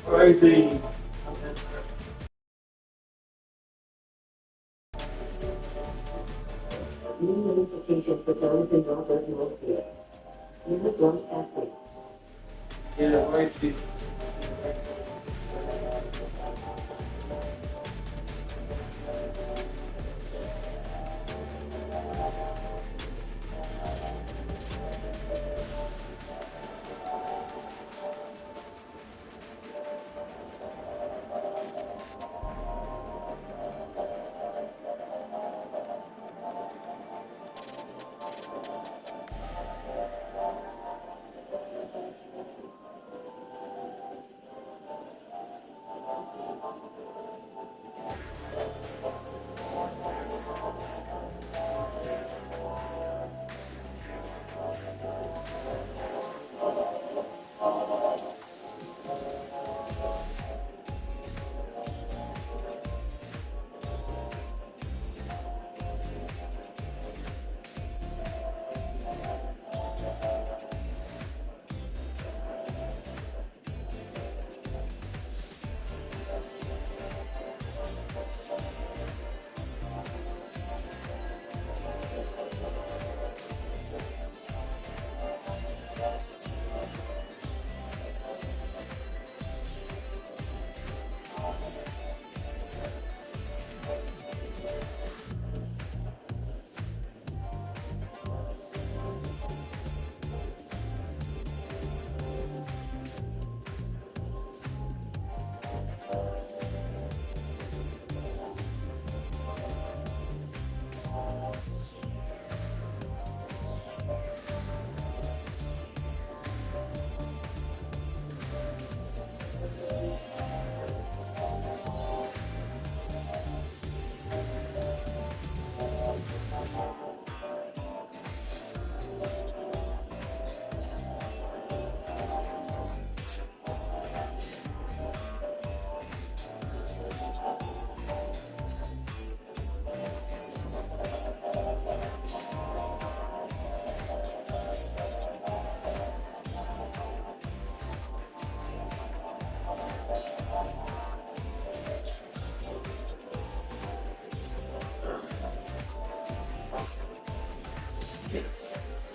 Crazy. New notification for Jonathan Robert Morfield. Unit 1 active. Yeah, crazy.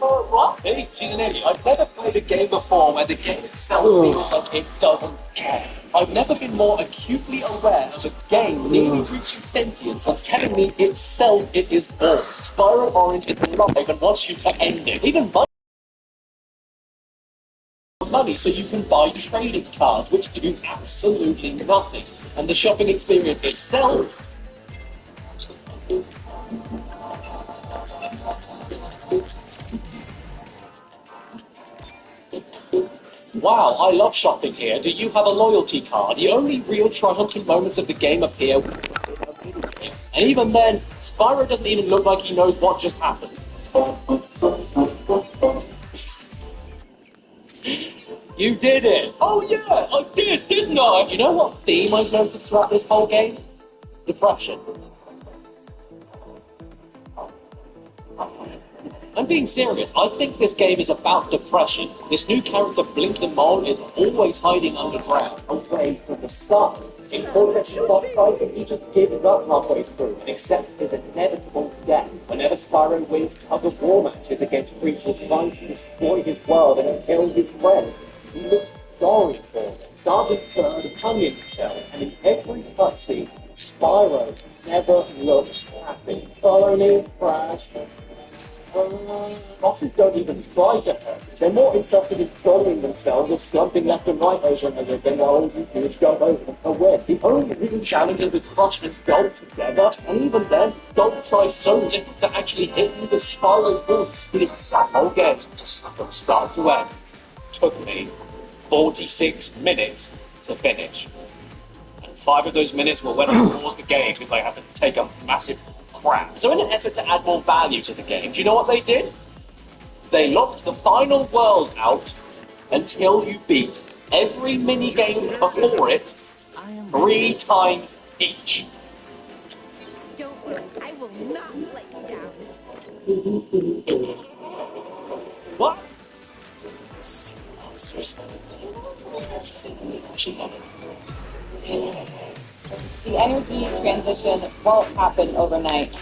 Oh, what? See, she's an idiot. I've never played a game before where the game itself feels like it doesn't care. I've never been more acutely aware of a game nearly reaching sentience and telling me itself it is bored. Spiral Orange is alive and wants you to end it. Even money so you can buy trading cards which do absolutely nothing. And the shopping experience itself. Wow, I love shopping here. Do you have a loyalty card? The only real triumphant moments of the game appear. And even then, Spyro doesn't even look like he knows what just happened. You did it! Oh yeah, I did, didn't I? You know what theme I've noticed throughout this whole game? Depression. I'm being serious. I think this game is about depression. This new character, Blink the Mole, is always hiding underground, away from the sun. In Cortex boss fight, he just gives up halfway through and accepts his inevitable death whenever Spyro wins tug-of-war matches against creatures trying to destroy his world and kill his friends. He looks sorry for them. Sergeant turns a tongue in himself, and in every cutscene, Spyro never looks happy. Follow me, Crash. Bosses don't even try to hurt. They're more interested in trolling themselves or slumping left and right over and over than all you do is jump over to win. The only real challenge is with Crush and Gold together, and even then, Gold tries so little to actually hit you the Spyro balls split that whole game from start to end. Took me 46 minutes to finish. And 5 of those minutes were when I paused the game because I had to take a massive crap. So in an effort to add more value to the game, do you know what they did? They locked the final world out until you beat every mini-game before it 3 times each. Don't worry, I will not let you down. What? The energy transition won't happen overnight.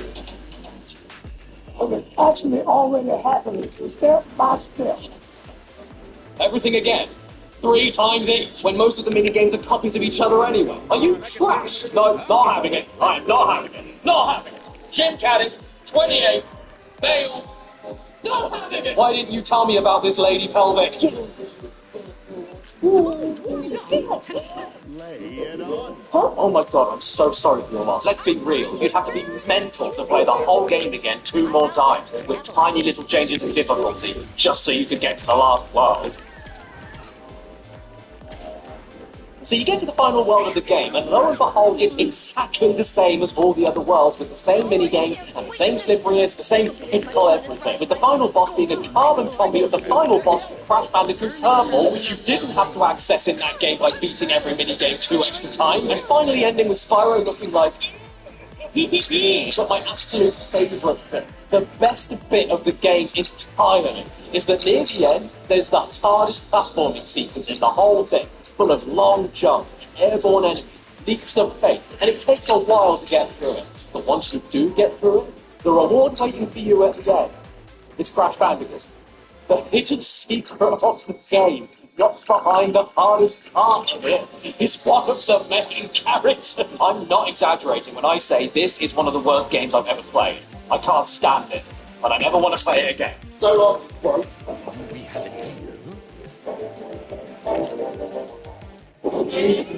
Okay, actually, already happening step by step. Everything again. 3 times each, when most of the minigames are copies of each other anyway. Are you trash? No, not having it. I am not having it. Not having it. Jim Caddy, 28, Bale. Not having it. Why didn't you tell me about this lady pelvic? Lay it on. Huh? Oh my god, I'm so sorry for your loss. Let's be real. You'd have to be mental to play the whole game again 2 more times, with tiny little changes in difficulty, just so you could get to the last world. So you get to the final world of the game, and lo and behold, it's exactly the same as all the other worlds, with the same minigames, and the same slipperiness, the same pitfall everything, with the final boss being a carbon copy of the final boss from Crash Bandicoot Turbo, which you didn't have to access in that game by beating every minigame 2 extra times, and finally ending with Spyro looking like... But my absolute favourite thing, the best bit of the game entirely, is that near the end, there's the hardest platforming sequence in the whole thing, full of long jumps, airborne enemies, leaps of faith, and it takes a while to get through it. But once you do get through it, the reward waiting for you at the end is Crash Bandicoot. The hidden secret of the game, not behind the hardest part of it, is one of the main characters. I'm not exaggerating when I say this is one of the worst games I've ever played. I can't stand it, but I never want to play it again. So, well, We have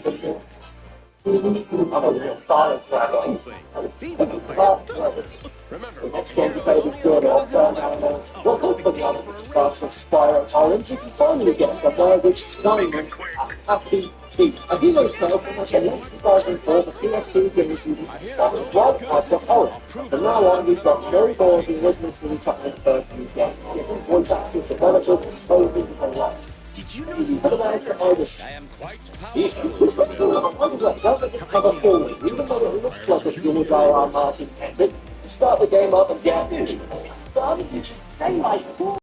a deal. I'm a real silent dragon. Remember, The next game to play is good. Welcome to the other stars of Spyro Orange. You can finally get somewhere with Simon and Happy Feet. A hero's tale from the next 2004 for PS2 games using Spyro right after Orange. From now on, we've got Sherry Balls and Wisdom to the Chapman's first new game. Giving voice actors, developers, and so things a lot. did you know I am quite Even powerful? though it looks like a George R.R. Martin ending, start the game up and get in. Started you should say like go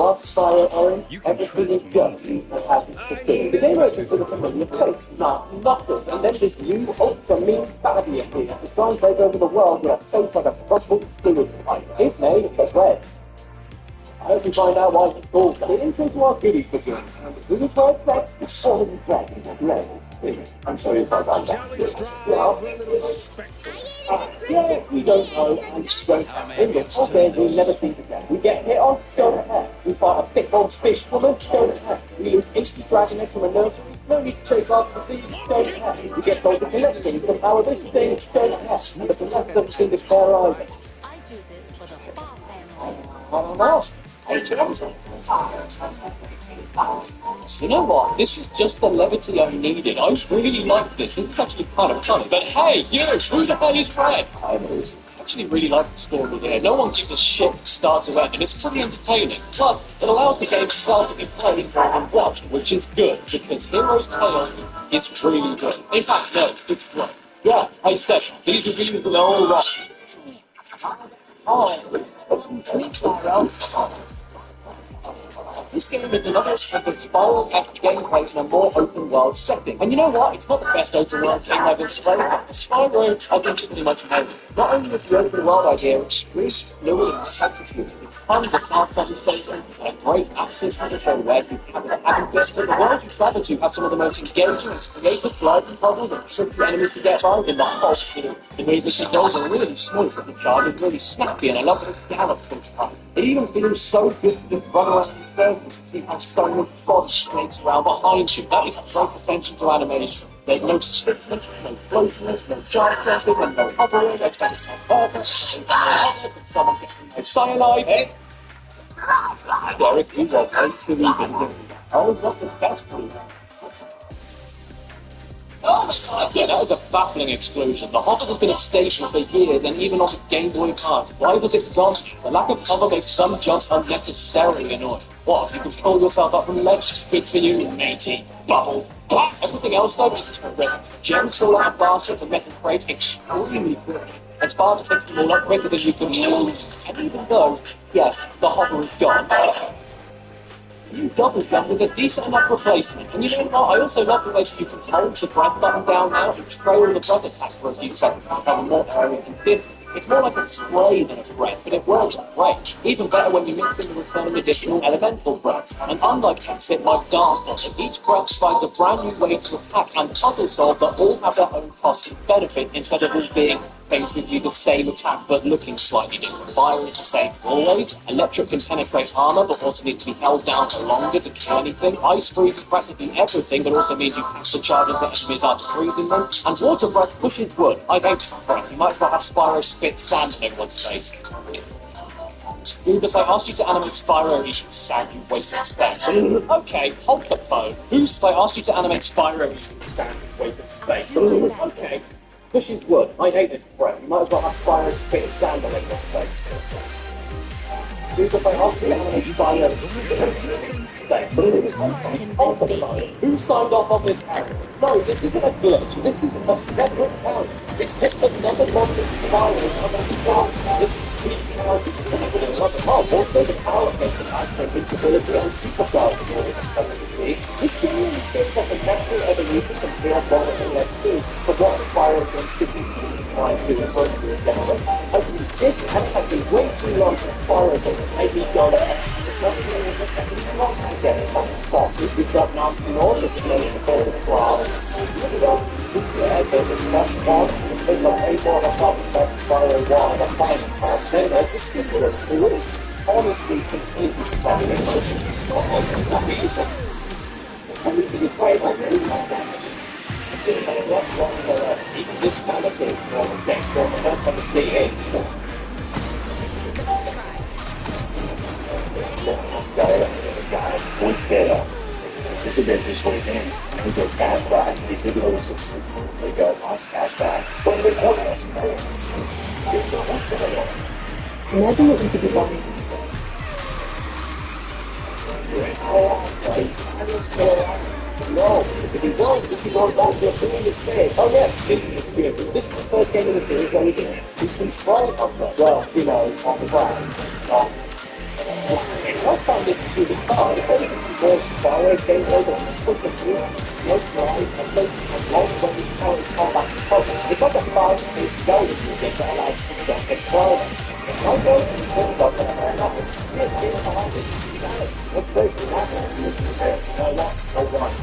up Spyro Orange, everything is just as happens to be. The game opens with a familiar face, nasty knuckles, and then this new ultra mean baddie appears to try and take over the world with a face like a crumpled sewage pipe. His name is Red. I hope you find out why he's called that. The intro to our goodies for you. And the goodies for effects is all of the dragon. I'm sorry about that. Yeah, we don't know, and we don't have in this whole game we'll never see again. We get hit on, go ahead. We fight a big old fish woman, go ahead. We lose instant dragon eggs from a nursery, no need to chase after the sea, go ahead. We get told to collect things to power this thing, go ahead. And the rest doesn't seem to care either. I do this for the Fall family. I don't know. You know what? This is just the levity I needed. I really like this. It's actually kind of funny. But hey, you! Who the hell is Red? I actually really like the story here. No one gives a shit from start to end, and it's pretty entertaining. Plus, it allows the game to start to be played and watched, which is good, because Heroes Tales is really good. In fact, no, it's great. Yeah, I said, these reviews are all wrong. This game is another of the Spyro-esque gameplay in a more open-world setting. And you know what? It's not the best open-world game I've ever played, but Spyro, I've been pretty much amazing. Not only is the open-world idea extremely fluid and sensitive, with tons of fast presentation and a great access to show where you haven't been, but the world you travel to has some of the most engaging and creative life puzzles and tricky enemies to get by in the whole game. The movement controls are really smooth, but the charge is really snappy, and I love the gallop sometimes. It even feels so good to just run around in circles to see how so much body snakes around behind you. That is great attention to animation. There's no stiffness, no floatiness, no sharp jumping, and no hovering, no purpose, and someone getting no cyanide. Hey? Derek, you are actually been I was not the best for you. Yeah, that was a baffling exclusion. The Hopper has been a staple for years, and even on the Game Boy Advance. Why was it gone? The lack of cover makes some jumps unnecessarily annoying. What, you can pull yourself up from the ledge? Good for you, matey. Bubble. Everything else, though, is terrific. Gems fall out of baskets and metal crates extremely quick. And Sparta picks them all up quicker than you can move. And even though, yes, the Hopper is gone. New double jump is a decent enough replacement. And you know what? I also love the way you can hold the breath button down now and trail the breath attack for a few seconds, having more area and dip. It's more like a spray than a breath, but it works great. Even better when you mix in the returning additional elemental breaths. And unlike Exit, like Dance Bottom, each breath provides a brand new way to attack and puzzle solve that all have their own costs and benefit instead of all being basically the same attack but looking slightly different. Fire is the same always. Electric can penetrate armor but also needs to be held down for longer to kill anything. Ice freeze is practically everything but also means you have to charge into enemies after freezing them. And water breath pushes wood. I hate breath. You might as well have Spyro spit sand in everyone's face. Rubus, I asked you to animate Spyro eating sand, you wasted space. Okay, hold the phone. Who's I asked you to animate Spyro eating sand, you wasted space. Okay. Pushes wood. I hate this breath. You might as well have Spyro spit sand on everyone's face. Rubus, I asked you to animate Spyro eating space. Hold the phone. Who signed off on this character? No, this isn't a glitch. This is a separate character. It's just another one that's Spyro on that spot. This is also the power of the invincibility and superpower of this this really feels like a natural evolution from Real Bottom and S2 for what Spyro and City trying to do in both of the gentlemen. I think this has taken way too long for Spyro to make me go bosses, we've got nasty laws that relates to both the class. There's a much more, there's a way more of a problem about Spyro 1, a final part. Then there's the sequel to it. Honestly, completely fascinating. Everything is great, I really like that. Even this kind of thing, thanks for the CA. This guy, what's better? This is this whole thing. We get cash back. These videos we got nice cash back. But we got us experience. Imagine what we could be buying instead. No, if you go back to a previous stage. Oh yeah, this is the first game in the series where we can actually control objects. Well, you know, on the ground. I found it really hard. If anything, more Spyro games over and put the blue, no drive, and long range power combat problem. It's like a 5-minute go if you get that like to control. No go to things up and nothing. See it being behind it. Let's say for that, no one.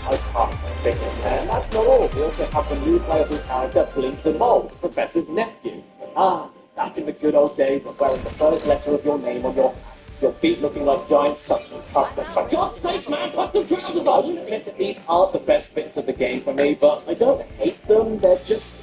I can't think of it. And that's not all. We also have the new playable character, Blink the Mole, Professor's nephew. Back in the good old days of wearing the first letter of your name on your feet looking like giant suction cups. For God's sakes, man, put the trousers on! I admit that these aren't the best bits of the game for me, but I don't hate them, they're just...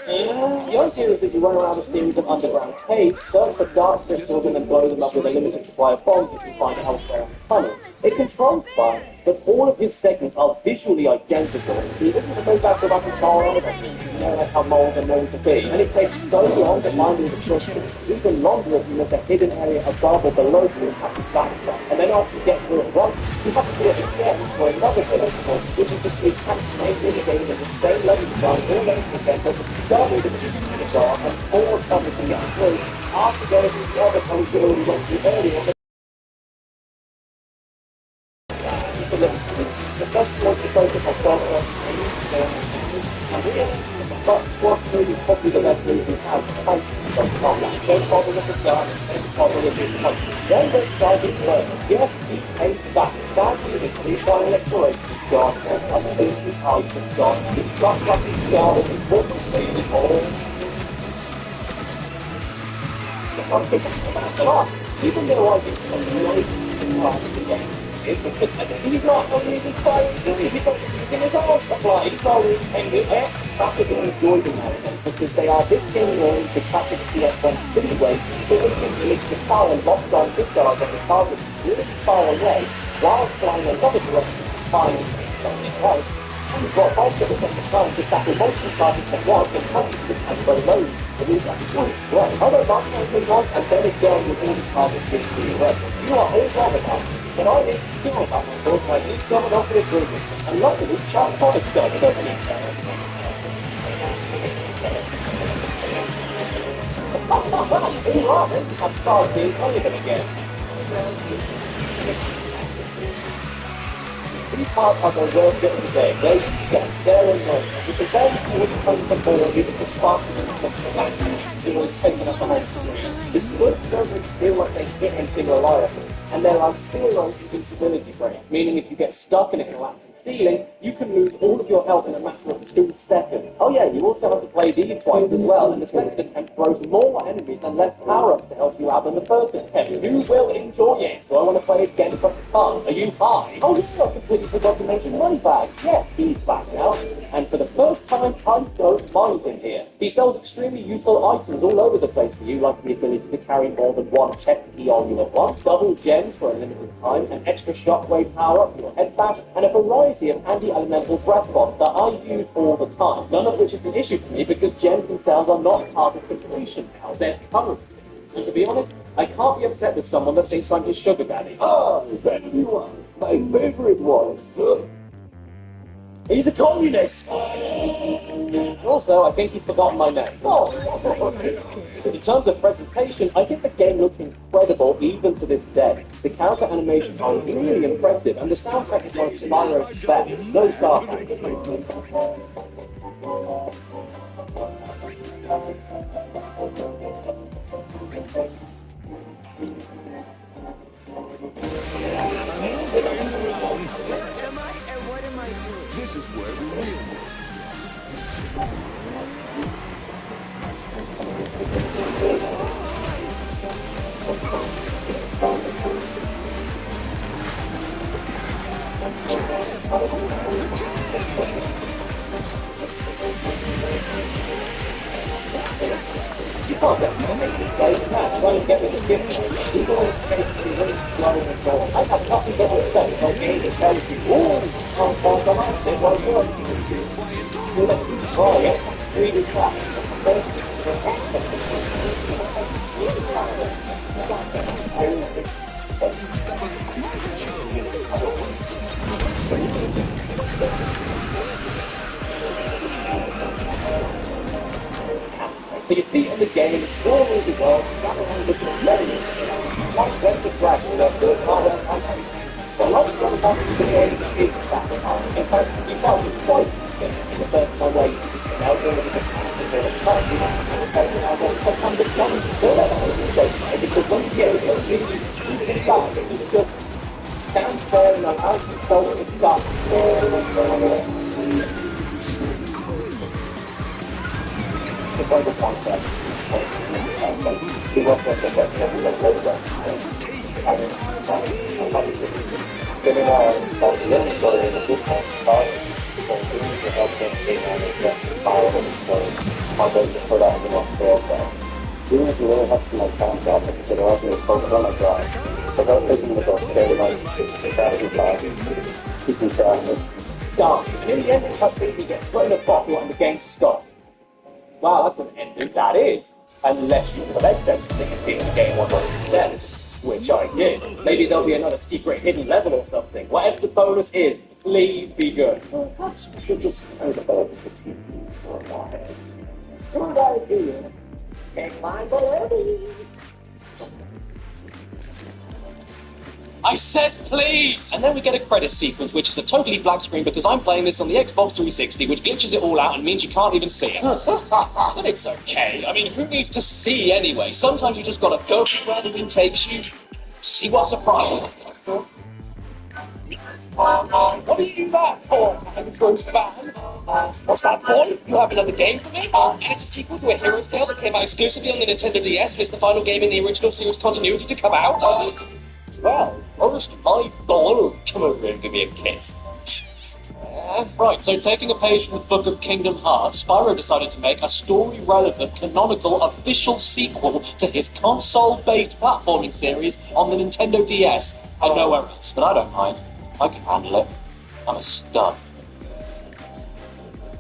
the idea is that you run around a series of underground caves, search for dark crystals and then blow them up with a limited supply of bombs you can find elsewhere in the tunnel. It controls fine, but all of his segments are visually identical. He doesn't go back to like a car, like how moles are known to be. And it takes so long to find all the crystals, even longer if you look at hidden area above or below you and have to backtrack. And then after you get through it once, you have to do it again for another crystal, which is just the exact same minigames at the same level design, all those potential, start with the position in the dark and force something to get through. After going through the other tunnels you already went through earlier, the first was to focus on Doctor and but Squash movie probably the best movie has punch from combat. Don't bother with the gun, don't bother with his punch. Then they started first. Yes, he came back. Bad news, he's got an exploration gone, there's ability items gone, he's got lucky gone, he's walking through the hall. The fun is about the lot. Even though I get some amazing parts of the game, it's because he's not only his inspiring, he's got in his own supply. He's not really paying it there. That's what they enjoy the narrative, because they are this game known to classic PS1 Speedway, so they can release the car and lock on missiles on the target really far away, while flying another direction to find something else. You've got both at the same time to tackle multiple targets at once and punch the tempo load. The reason right, other box moving on and then again with all the targets being really red. You are all wrong about it. But I need to do about my course, I need to come and offer improvement. And luckily, Sharp Products don't need sales. All right, I'm starting to tell you them again. These parts are the worst bit of the game. They get there and then. With the game, you would come from the even the spark the smash. It was taking up the whole screen. This wood doesn't feel like they hit anything reliable. And there are 0 invincibility frames, meaning if you get stuck in a collapsing ceiling, you can lose all of your health in a matter of 2 seconds. Oh yeah, you also have to play these twice as well, and the second attempt throws more enemies and less power-ups to help you out than the first attempt. Who will enjoy it? Do I want to play again for fun? Are you high? Oh yeah, I completely forgot to mention Moneybags. Yes, he's back now. And for the first time, I don't mind him here. He sells extremely useful items all over the place for you, like the ability to carry more than one chest key on you at once, double gems for a limited time, an extra shockwave power-up for your head bash, and a variety of anti-elemental breath bombs that I use all the time, none of which is an issue to me because gems themselves are not part of completion now, they're currency. And to be honest, I can't be upset with someone that thinks I'm his sugar daddy. Oh, there you are, my favorite one. He's a communist! Also, I think he's forgotten my name. Oh. In terms of presentation, I think the game looks incredible even to this day. The character animations are really impressive, and the soundtrack is one of Spyro's best. No sarcasm. This is where the real You can't get me to make this game now. Trying to get me to gift me. People always basically really slow and dull. I have nothing but respect for a game that tells you, oh, can't find the answer, it won't work. Still let you try it. It's really crap. So you beat on the game, explore all the world, gather around different levels. Like West of Dragon, they're still part of the country. But lots of other parts of the game is back behind. In fact, you fight it twice in the first time where you now go into the character for the fight, and the second time where it becomes a challenge to build out the whole game. Because when you get it, you're really stupid back, you just stand there and allow yourself to start. The Bible concept. Done. And in the end, the cutscene, he gets thrown a bottle and the game stops. Wow, that's an ending, that is. Unless you collect everything and beat the game 100%, which I did. Maybe there'll be another secret hidden level or something. Whatever the bonus is, please be good. Perhaps we should just say the bonus for TV for a while. Good idea. Take mine already. I said please! And then we get a credit sequence, which is a totally black screen because I'm playing this on the Xbox 360, which glitches it all out and means you can't even see it. But it's okay. I mean, who needs to see anyway? Sometimes you just gotta go where the wind takes you, see what's surprising. What are you that for, Andrew fan? What's that for? You have another game for me? And it's a sequel to a Hero's Tale that came out exclusively on the Nintendo DS, and it's the final game in the original series continuity to come out. Well, first, my balloon. Come over here and give me a kiss. Right, so taking a page from the Book of Kingdom Hearts, Spyro decided to make a story-relevant, canonical, official sequel to his console-based platforming series on the Nintendo DS, and nowhere else. But I don't mind. I can handle it. I'm a stud.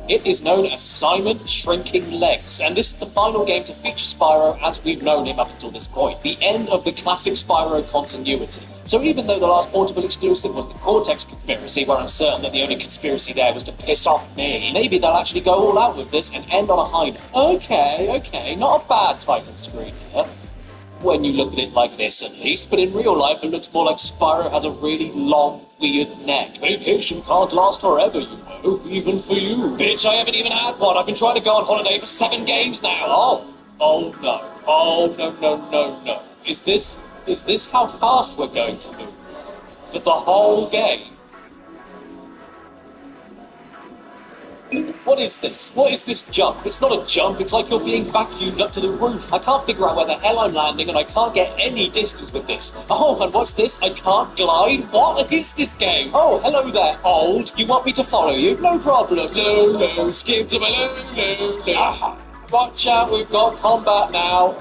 It is known as Simon Shrinking Legs, and this is the final game to feature Spyro as we've known him up until this point, the end of the classic Spyro continuity. So even though the last portable exclusive was the Cortex conspiracy, where I'm certain that the only conspiracy there was to piss off me, maybe they'll actually go all out with this and end on a high note. Okay, not a bad title screen here. when you look at it like this, at least, but in real life it looks more like Spyro has a really long, weird neck. Vacation can't last forever, you know, even for you. Bitch, I haven't even had one. I've been trying to go on holiday for 7 games now. Oh no. Oh, no. Is this how fast we're going to move? For the whole game? What is this? What is this jump? It's not a jump, it's like you're being vacuumed up to the roof. I can't figure out where the hell I'm landing, and I can't get any distance with this. Oh, and what's this? I can't glide? What is this game? Oh, hello there, old. You want me to follow you? No problem. No, skip to my no. Aha. Watch out, we've got combat now.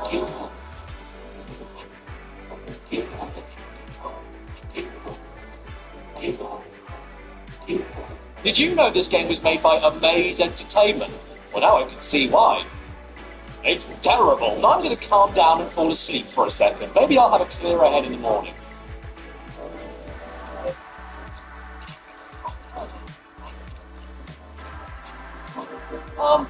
Did you know this game was made by Amaze Entertainment? Well, now I can see why. It's terrible. Now I'm going to calm down and fall asleep for a second. Maybe I'll have a clearer head in the morning.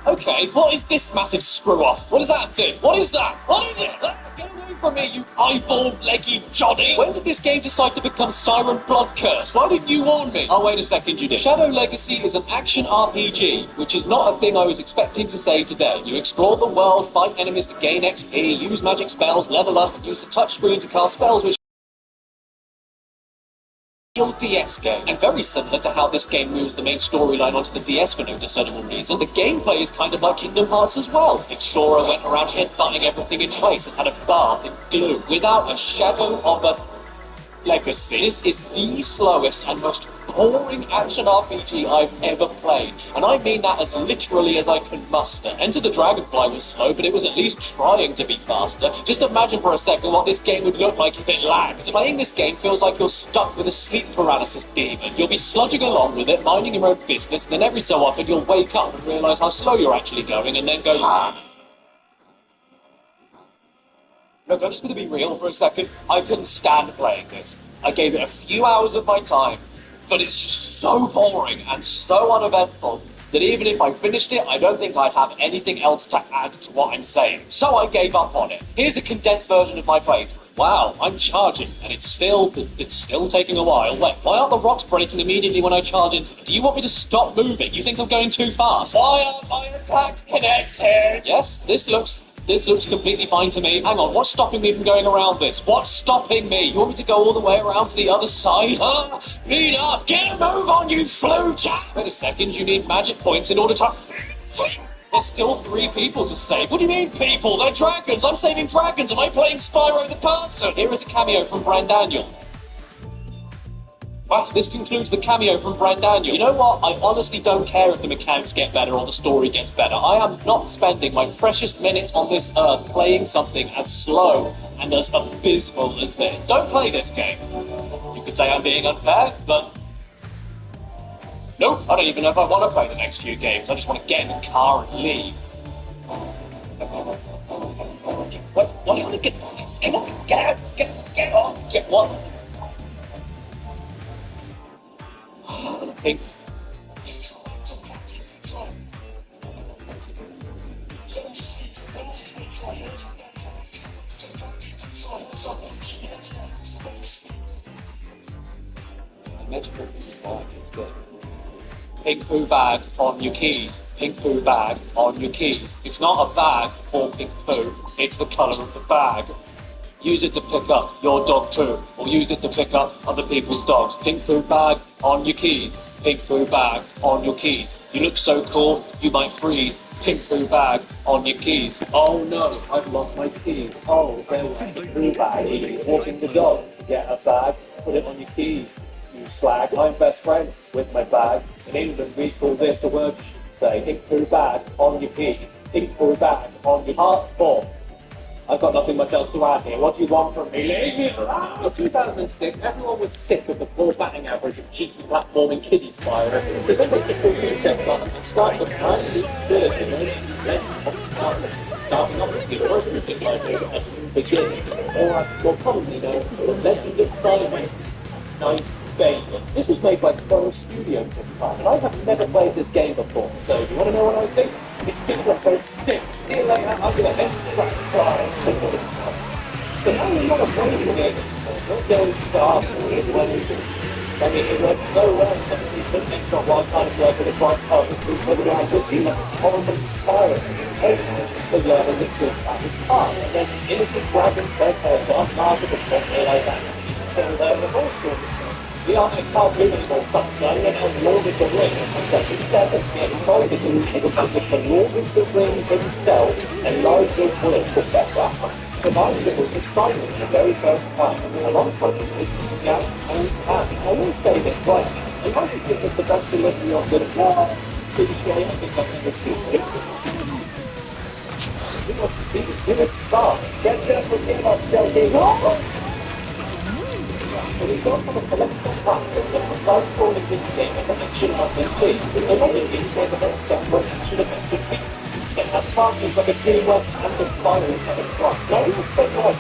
Okay, what is this massive screw-off? What is that thing? What is that? What is it? Get away from me, you eyeball leggy Johnny! When did this game decide to become Siren Blood Curse? Why didn't you warn me? Oh, wait a second, you did. Shadow Legacy is an action RPG, which is not a thing I was expecting to say today. You explore the world, fight enemies to gain XP, use magic spells, level up, and use the touchscreen to cast spells which your DS game, and very similar to how this game moves the main storyline onto the DS for no discernible reason, the gameplay is kind of like Kingdom Hearts as well. If Sora went around headbutting everything in place and had a bath in glue without a shadow of a legacy. This is the slowest and most boring action RPG I've ever played, and I mean that as literally as I can muster. Enter the Dragonfly was slow, but it was at least trying to be faster. Just imagine for a second what this game would look like if it lagged. Playing this game feels like you're stuck with a sleep paralysis demon. You'll be sludging along with it, minding your own business, and then every so often you'll wake up and realise how slow you're actually going, and then go, Look, I'm just going to be real for a second. I couldn't stand playing this. I gave it a few hours of my time, but it's just so boring and so uneventful that even if I finished it, I don't think I'd have anything else to add to what I'm saying. So I gave up on it. Here's a condensed version of my playthrough. Wow, I'm charging, and it's still taking a while. Wait, why aren't the rocks breaking immediately when I charge into them? Do you want me to stop moving? You think I'm going too fast? Why aren't my attacks connected? Yes, this looks completely fine to me. Hang on, what's stopping me from going around this? What's stopping me? You want me to go all the way around to the other side? Speed up! Get a move on, you flute! Wait a second, you need magic points in order to... There's still 3 people to save. What do you mean, people? They're dragons! I'm saving dragons! Am I playing Spyro the person? Here is a cameo from Bran Daniel. Well, this concludes the cameo from Bran Daniel. You know what? I honestly don't care if the mechanics get better or the story gets better. I am not spending my precious minutes on this earth playing something as slow and as abysmal as this. Don't play this game. You could say I'm being unfair, but... Nope, I don't even know if I want to play the next few games. I just want to get in the car and leave. What do you want to get... Come on, get out! Get on! Get what? Pink. Pink poo bag on your keys. Pink poo bag on your keys. It's not a bag for pink poo, it's the colour of the bag. Use it to pick up your dog poo, or use it to pick up other people's dogs. Pink poo bag on your keys. Pink poo bag on your keys. You look so cool, you might freeze. Pink poo bag on your keys. Oh no, I've lost my keys. Oh, there's a pink poo bag. Walking the dog. Get a bag, put it on your keys. You slag. I'm best friends with my bag. In England, we call this a word you should say. Pink poo bag on your keys. Pink poo bag on your heart. 4. I've got nothing much else to add here. What do you want from me? Leave me alone! In 2006, everyone was sick of the poor batting average of cheeky platforming kiddie Spyro, so then they hit the reset button and started a brand new experience in Legend of Spyro, starting off with the original title as Beginning, or as it's more commonly known as The Legend of Silence. Nice baby. This was made by Pro Studios at the time, and I have never played this game before, so you want to know what I think? It sticks like those sticks. See you later, I'm gonna head to the But now you're not afraid of it. Not going dark I mean, it worked so well that you couldn't make sure one kind of work with a quite perfectly organized with you, like horrible inspiring in his head to learn a ritual at his part. And there's an innocent dragon fed her dark market of what like that. So the whole story. We are a cartoon or something, and Lord of the Ring, and that's instead of being told that it was the Lord of the Ring himself, and Lord of the Ring Professor. Provided it was decided the very first time, alongside the Mr. Jack and I always say this, right? I want to give us the best delivery of the pretty sure I think that's the stupid. Give us stars. Get careful, get up, so we've gone from a collectible practice that was like calling this game a connection of the team. The logic is where the next step was action events would be. And that part is like a teamwork and the final kind of front. Now, you said right, I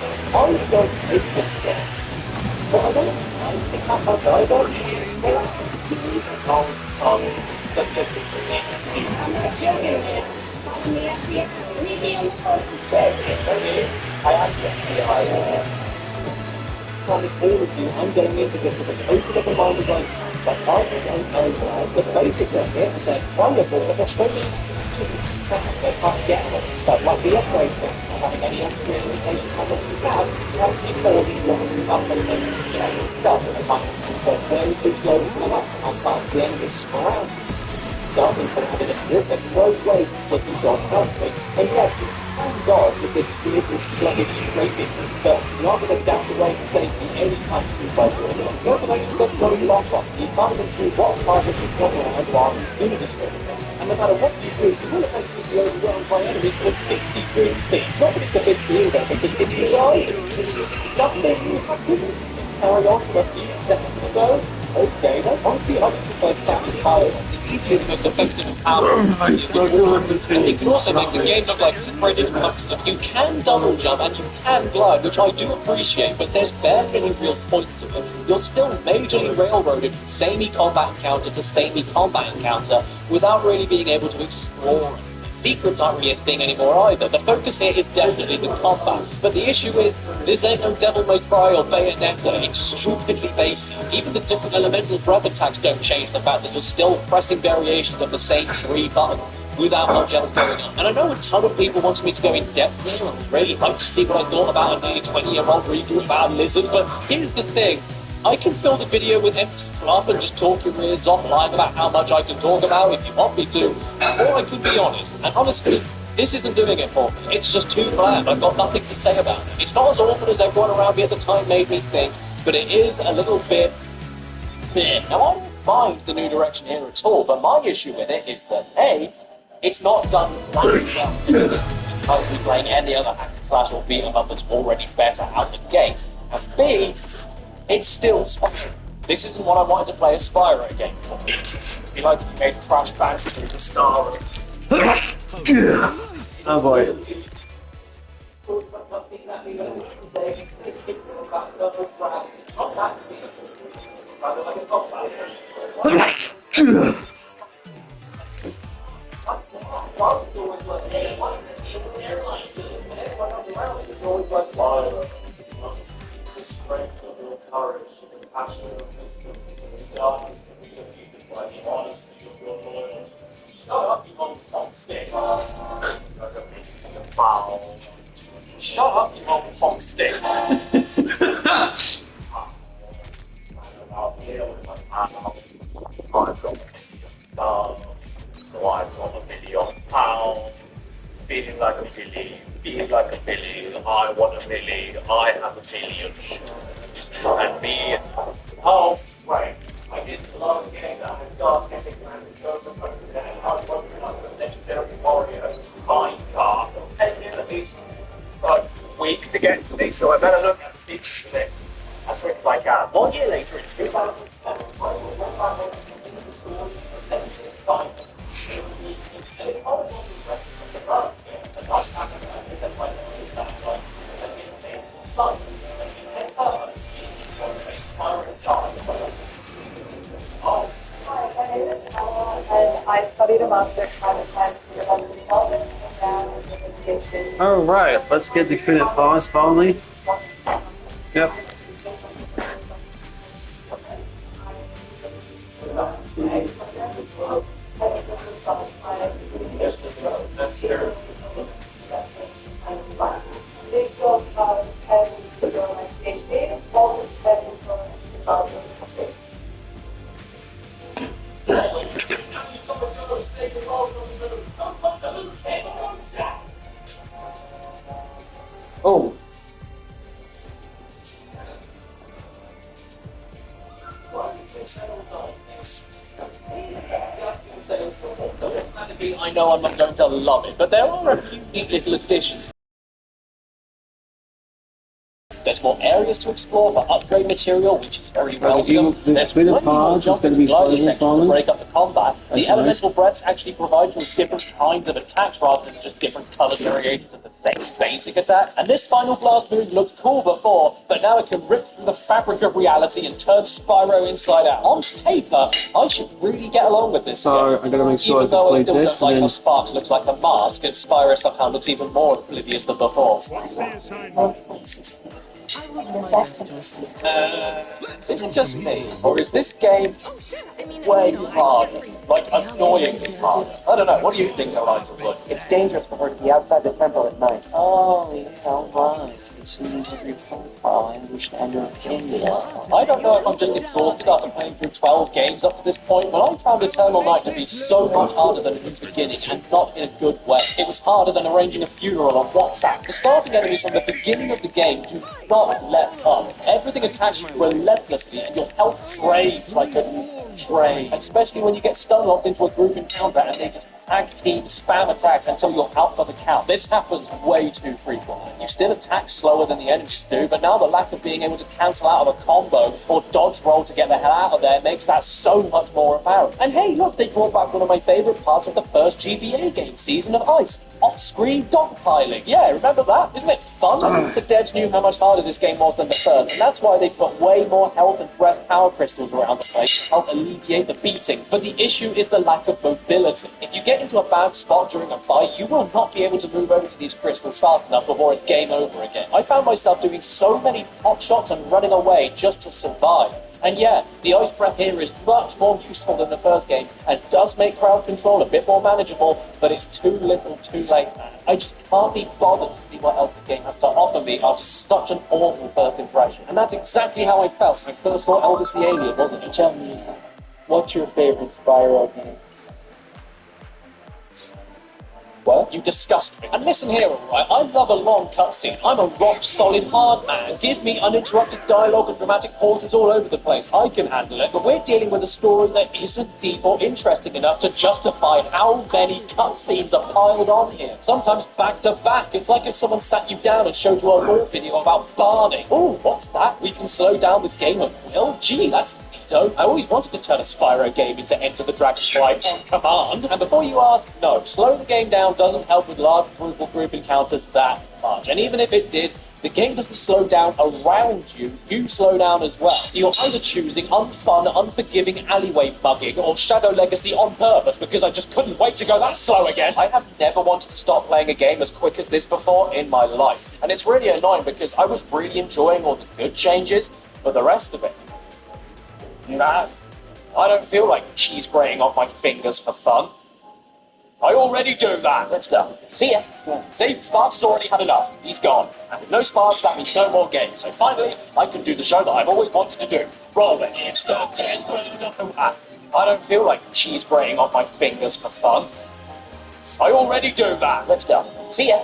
don't hate this game. But I don't think that's how I don't see it. I actually, promise all of you, I'm getting into this with an open up mind design, but I don't know the basics of it, they're wonderful, but there's so many stuff they can't get on stuff, like the operator, having any extra information on what you have to call these long stuff and then check itself, and I can't, so very too slow to come up, I can't the end of this around. Starting from having a perfect roadway that you don't help me, and yet, thank God with this little sluggish scraping, but not going to dash away to safety anytime soon by your will. You're going to just go long off. You can't even see what target is going around while doing this sort of thing. And no matter what you do, you will eventually be overwhelmed by enemies with 60 green feet. Not that it's a big deal though, because if you die, it's nothing. My goodness. Carry on for a few seconds ago. Okay, then honestly, I think the first time is higher. Easily the most effective and powerful. And you can also make the game look like spreading mustard. You can double jump and you can glide, which I do appreciate, but there's barely any real point to it. You're still majorly railroaded from samey combat encounter to samey combat encounter without really being able to explore it. Secrets aren't really a thing anymore either. The focus here is definitely the combat. But the issue is, this ain't no Devil May Cry or Bayonetta. It's stupidly basic. Even the different elemental breath attacks don't change the fact that you're still pressing variations of the same 3 buttons without much else going on. And I know a ton of people wanted me to go in depth here and really like to see what I thought about a nearly 20-year-old review about Lizard, but here's the thing. I can fill the video with empty fluff and just talk your ears off, lying about how much I can talk about if you want me to, or I can be honest. And honestly, this isn't doing it for me. It's just too bland. I've got nothing to say about it. It's not as awful as everyone around me at the time made me think, but it is a little bit thin. Now, I don't mind the new direction here at all, but my issue with it is that, A, it's not done well. I'll be playing any other hack and slash or beat 'em up that's already better out the gate. And B, it's still Spyro. This isn't what I wanted to play a Spyro game for. He likes to make Crash Bandicoot the star of Oh boy. Courage, compassion, wisdom, defeated by the honesty of your lawyers. Shut up, you old foxstick. Shut up, you old foxstick. I've got £1,000,000. Feeling like a Billy, feeling like a Billy. I want a Billy, I have a billion. And me, oh, right, I did a lot of games that had dark epic and I was wondering like a legendary warrior, fine car, 10 minutes, like, week to get to me, so I better look at the secret list. That's what it's like, 1 year later, in 2007, I was the story of fine. I studied a master's climate science in development and education. Alright, let's get the finish fast finally. Yep. That's here. Oh. I know I'm not going to love it, but there are a few neat little additions. There's more areas to explore for upgrade material, which is very welcome. There's bit of plenty more hard, it's going jumping to and be gliding sections to falling. break up the combat. The That's elemental nice. breaths actually provide you with different kinds of attacks rather than just different colored variations of the same basic attack. And this final blast move looked cool before, but now it can rip through the fabric of reality and turn Spyro inside out. On paper, I should really get along with this So game. I gotta make sure I Even though I complete still this, don't like and how then Sparks looks like a mask and Spyro somehow looks even more oblivious than before. I will do my best to assist. Is it just me, or is this game I mean, way I'm hard? here for you. Like, annoyingly hard? I don't know, what do you think the lights would look? It's dangerous for her to be outside the temple at night. Oh, yeah, right. It seems every profile I understand your opinion. I don't know if I'm just exhausted after playing through 12 games up to this point, but I found Eternal Night to be so much harder than in its beginning, and not in a good way. It was harder than arranging a funeral on WhatsApp. The starting enemies from the beginning of the game do not let up. Everything attacks you relentlessly, and your health drains like a drain. Especially when you get stun locked into a group encounter and they just tag team spam attacks until you're out for the count. This happens way too frequently. You still attack slower than the enemies do, but now the lack of being able to cancel out of a combo or dodge roll to get the hell out of there makes that so much more apparent. And hey, look, they brought back one of my favorite parts of the first GBA game, Season of Ice. Off-screen dogpiling. Yeah, remember that? Isn't it fun? The devs knew how much harder this game was than the first, and that's why they put way more health and breath power crystals around the place to help alleviate the beating. But the issue is the lack of mobility. If you get into a bad spot during a fight, you will not be able to move over to these crystals fast enough before it's game over again. I found myself doing so many pot shots and running away just to survive. And yeah, the ice breath here is much more useful than the first game and does make crowd control a bit more manageable, but it's too little too late. I just can't be bothered to see what else the game has to offer me after such an awful first impression. And that's exactly how I felt when I first saw Elvis the Alien, wasn't it? Tell me, what's your favorite Spyro game? What? You disgust me. And listen here, alright, I love a long cutscene. I'm a rock-solid hard man. Give me uninterrupted dialogue and dramatic pauses all over the place. I can handle it, but we're dealing with a story that isn't deep or interesting enough to justify how many cutscenes are piled on here. Sometimes back to back. It's like if someone sat you down and showed you a lore video about barding. Ooh, what's that? We can slow down the game at will? Gee, that's neato. I always wanted to turn a Spyro game into Enter the Dragonfly on command. And before you ask, no, slow the game down doesn't help with large brutal group encounters that much. And even if it did, the game doesn't slow down around you, you slow down as well. You're either choosing unfun, unforgiving alleyway bugging or Shadow Legacy on purpose because I just couldn't wait to go that slow again. I have never wanted to stop playing a game as quick as this before in my life. And it's really annoying because I was really enjoying all the good changes, but the rest of it, nah, I don't feel like cheese grating off my fingers for fun. I already do that. Let's go. See ya. See, Sparks has already had enough. He's gone. And with no Sparks, that means no more games. So finally, I can do the show that I've always wanted to do. Roll it. It's the 10 I don't feel like cheese grating off my fingers for fun. I already do that. Let's go. See ya.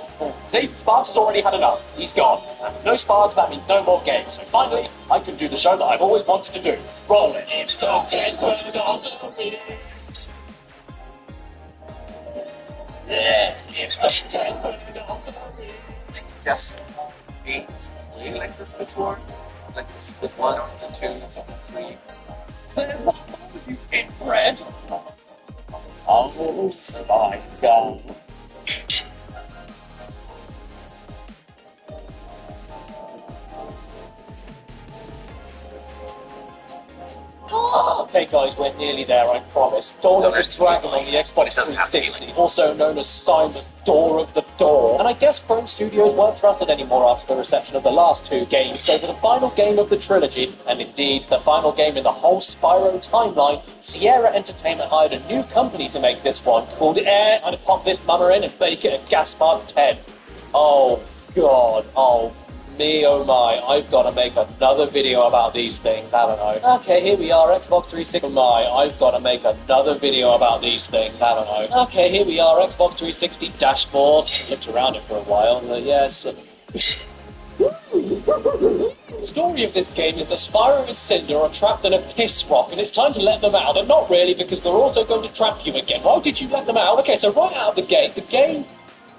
See, Sparks has already had enough. He's gone. And with no Sparks, that means no more games. So finally, I can do the show that I've always wanted to do. Roll it. It's the 10 Yeah, Just games playing like this before, like season 1, season 2, season 3. You inbred. Oh my god. Okay guys, we're nearly there, I promise. Dawn of the Dragon on the Xbox 360, also known as Simon Door of the Door. And I guess Chrome Studios weren't trusted anymore after the reception of the last two games, so for the final game of the trilogy, and indeed the final game in the whole Spyro timeline, Sierra Entertainment hired a new company to make this one, called Air, and pop this mummer in and bake it a gas mark 10. Oh god, oh me, oh my, I've got to make another video about these things, haven't I? Okay, here we are, Xbox 360. My, I've got to make another video about these things, haven't I? Okay, here we are, Xbox 360 dashboard. Looked around it for a while, yes. The story of this game is that Spyro and Cinder are trapped in a piss rock, and it's time to let them out, and not really, because they're also going to trap you again. Why did you let them out? Okay, so right out of the gate, the game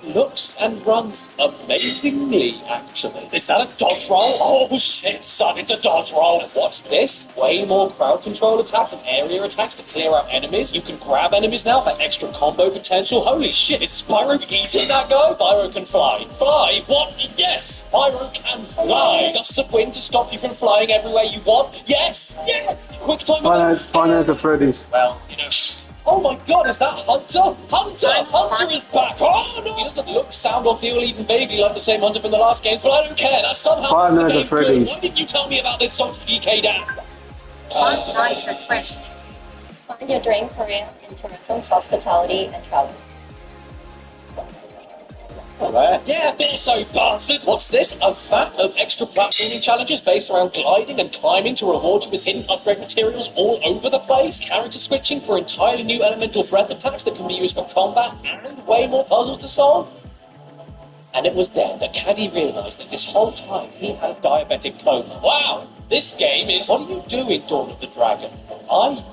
looks and runs amazingly, actually. Is that a dodge roll? Oh shit, son, it's a dodge roll. And what's this? Way more crowd control attacks and area attacks to clear out enemies. You can grab enemies now for extra combo potential. Holy shit, is Spyro eating that guy? Spyro can fly. Fly? What? Yes! Spyro can fly! Gusts of wind to stop you from flying everywhere you want? Yes! Yes! Quick time Find out Freddy's. Well, you know... Oh my god, is that Hunter? Hunter is back! Oh no! He doesn't look, sound, or feel even vaguely like the same Hunter from the last game, but I don't care. That's somehow... Five Nights at Freddy's. Why didn't you tell me about this song to DK down? Five Nights at Freddy's. Find your dream career in tourism, hospitality, and travel. Yeah, think so, bastard! What's this? A vat of extra platforming challenges based around gliding and climbing to reward you with hidden upgrade materials all over the place? Character switching for entirely new elemental breath attacks that can be used for combat and way more puzzles to solve? And it was then that Caddy realised that this whole time he had a diabetic coma. Wow! This game is... What are you doing, Dawn of the Dragon? I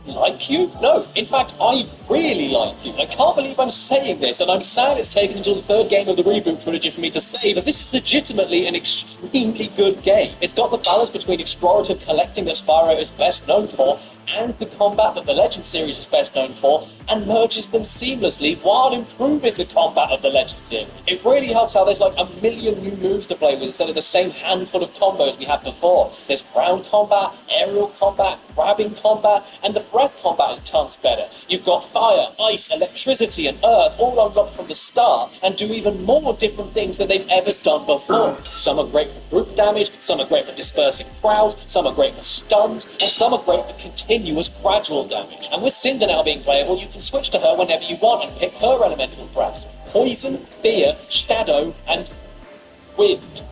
like you? No, in fact, I really like you. I can't believe I'm saying this, and I'm sad it's taken until the third game of the reboot trilogy for me to say, but this is legitimately an extremely good game. It's got the balance between explorative collecting that Spyro is best known for, and the combat that the Legend series is best known for, and merges them seamlessly while improving the combat of the Legend series. It really helps how there's like a million new moves to play with instead of the same handful of combos we had before. There's ground combat, aerial combat, grabbing combat, and the breath combat is tons better. You've got fire, ice, electricity, and earth all unlocked from the start, and do even more different things than they've ever done before. Some are great for group damage, some are great for dispersing crowds, some are great for stuns, and some are great for continuous gradual damage. And with Cinder now being playable, you can switch to her whenever you want and pick her elemental breaths. Poison, fear, shadow, and wind.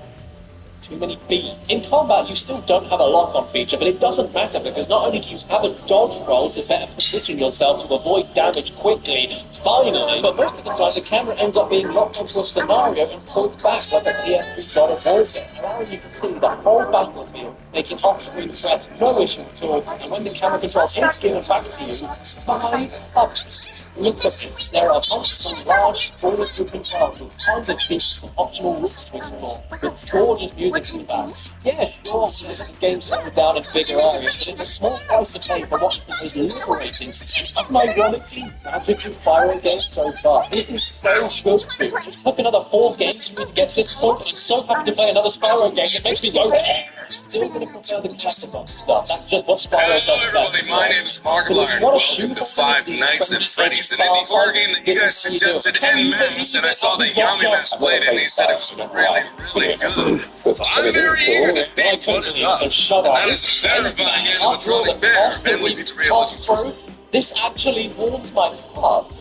Too many beats. In combat, you still don't have a lock-on feature, but it doesn't matter because not only do you have a dodge roll to better position yourself to avoid damage quickly, finally, but most of the time the camera ends up being locked onto a scenario and pulled back like a PS2 God of War, allowing you to see the whole battlefield, making off-screen threats no issue at all, and when the camera controls in-skin and back to you, 5 ups. Look at this. There are multiple large, spoiler-proof controls with tons of features and optional routes to explore, with gorgeous music. Yeah, sure, the game's settled down in bigger areas, but it's a small price to pay for what is liberating. And ironically, magical Spyro game so far. This is so good too. It took another 4 games for me to get to this point, but I'm so happy to play another Spyro game. It makes me go, still going to prefer the collectible stuff. That's just what Spyro does. Hello everybody, my name is Markiplier, and welcome to Five Nights at Freddy's, an indie horror game that you guys suggested en masse, and I saw that Yamimax played it, and he said it was really good. So I'm very eager to see what is up, and that is a terrifying animatronic bear, and we need to be able to... This actually warms my heart.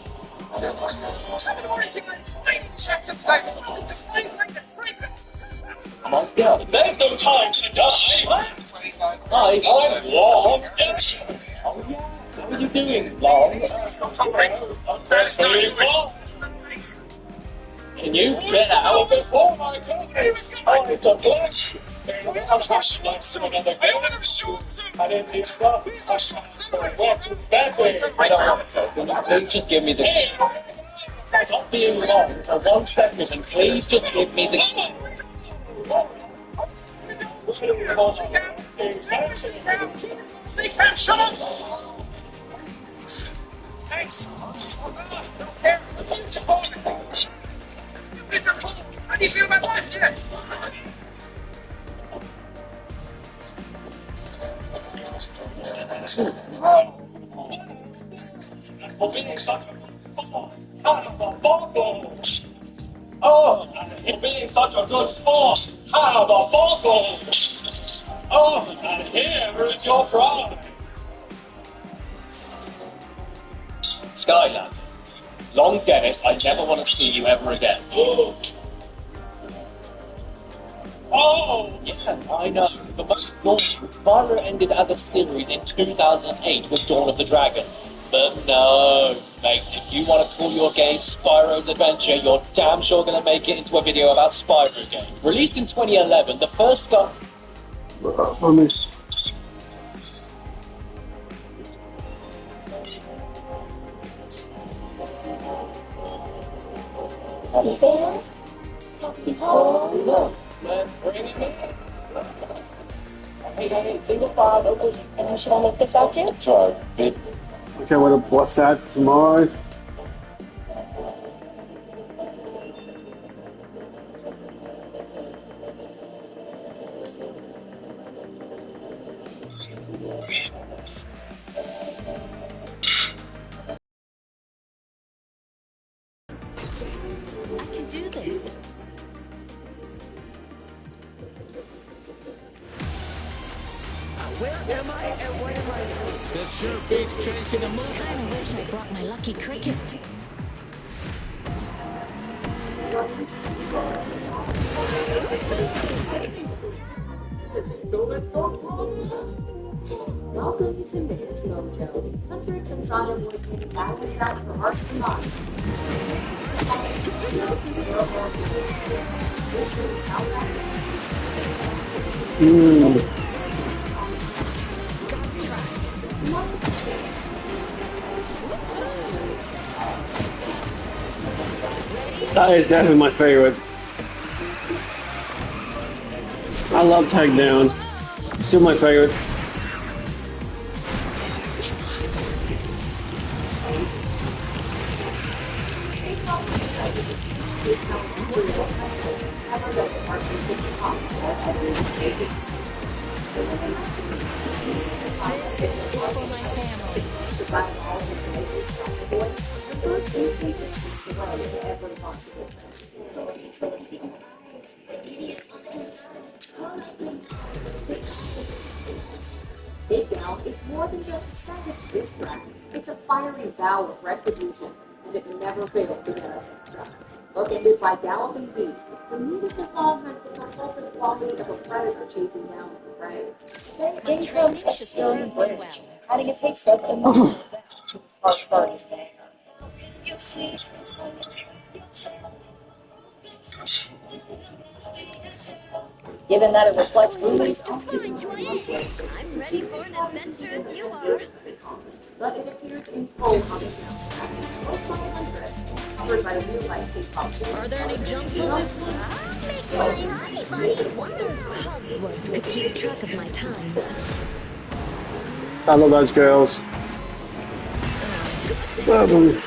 My God, there's no time to die! I'm Long. Oh yeah, how are you doing, Long? Can you get out of it? Oh my God! It's a glitch! I didn't do stuff. Please just give me the... Stop being long for 1 second and please just give me the... Shut up! Thanks! Don't care! How do you feel about life yet? For being such a good sport. Have a boggle. Oh, and for being such a good sport. Have a boggle. Oh, and here is your prize. Skylab. Long Dennis, I never want to see you ever again. Oh, yes, I know. But Spyro ended as a series in 2008 with Dawn of the Dragon. But no, mate, if you want to call your game Spyro's Adventure, you're damn sure going to make it into a video about Spyro game. Released in 2011, the first Sky... Happy fans? Happy home? Look, let's bring it in. Hey, single file, no pushing. And who should I make this out to? Sorry. Okay, what's that tomorrow? I can do this. Where am I and what am I doing? This sure beats chasing a movie. I wish I brought my lucky cricket. Welcome to Ms. Mojo. Hundreds and Sasha boys making battle back for hearts and minds. That is definitely my favorite. I love Tag Down. Still my favorite. Big Down is more than just a savage diss track. It's a fiery vow of retribution, and it never fails to get us in trouble. Located by Galloping Beast, the musical song has the propulsive quality of a predator chasing down its prey. Then in comes a stone bridge, having a taste of emotional depth to its hard party day. Given that it reflects movies, I'm ready for an adventure if you are. But it appears in full on the soundtrack, both by Andres and covered by real-life K-pop singers. Are there any jumps on this one? Hi, buddy. Wonderful. Cogsworth could keep track of my times. I love those girls. Love them.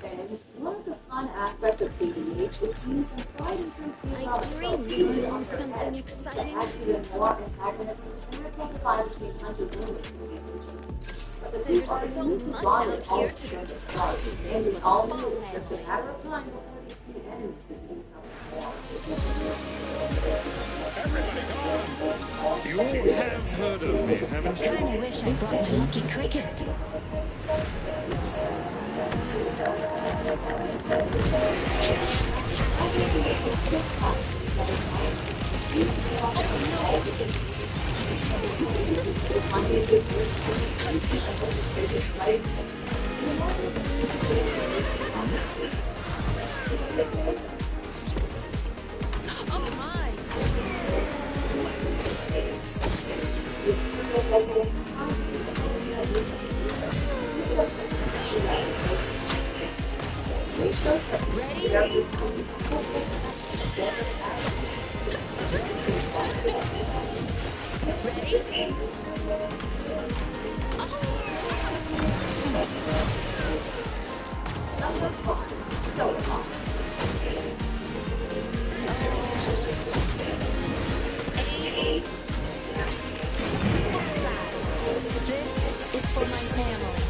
Fans, one of the fun aspects of KDH is seeing some tried and true I dreamed of doing something exciting. Actually, in war antagonisms and identify between Hunter But the There's people are so unique much bonded out all here to to the discover. start, and we all know it's just a matter of time before these two enemies become something more. You Kinda wish I brought my lucky cricket. Oh my! This is for my family.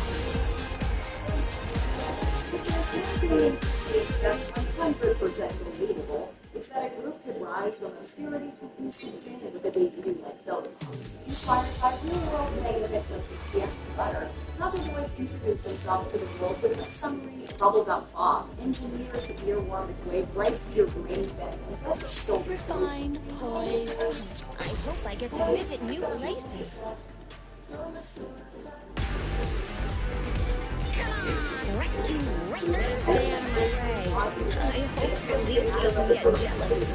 That's 100% believable. It's that a group could rise from obscurity to instant fame with a debut like Zelda. Inspired by real-world negatives of FPS butter, Nothingoids introduced themselves to the world with a summary bubblegum bomb engineered to earworm its way right to your brain bed and get the story. Refined, poised. I hope I get to visit new places. Come on, rescue racers! Stay out of my way. I hope Philippe doesn't get jealous.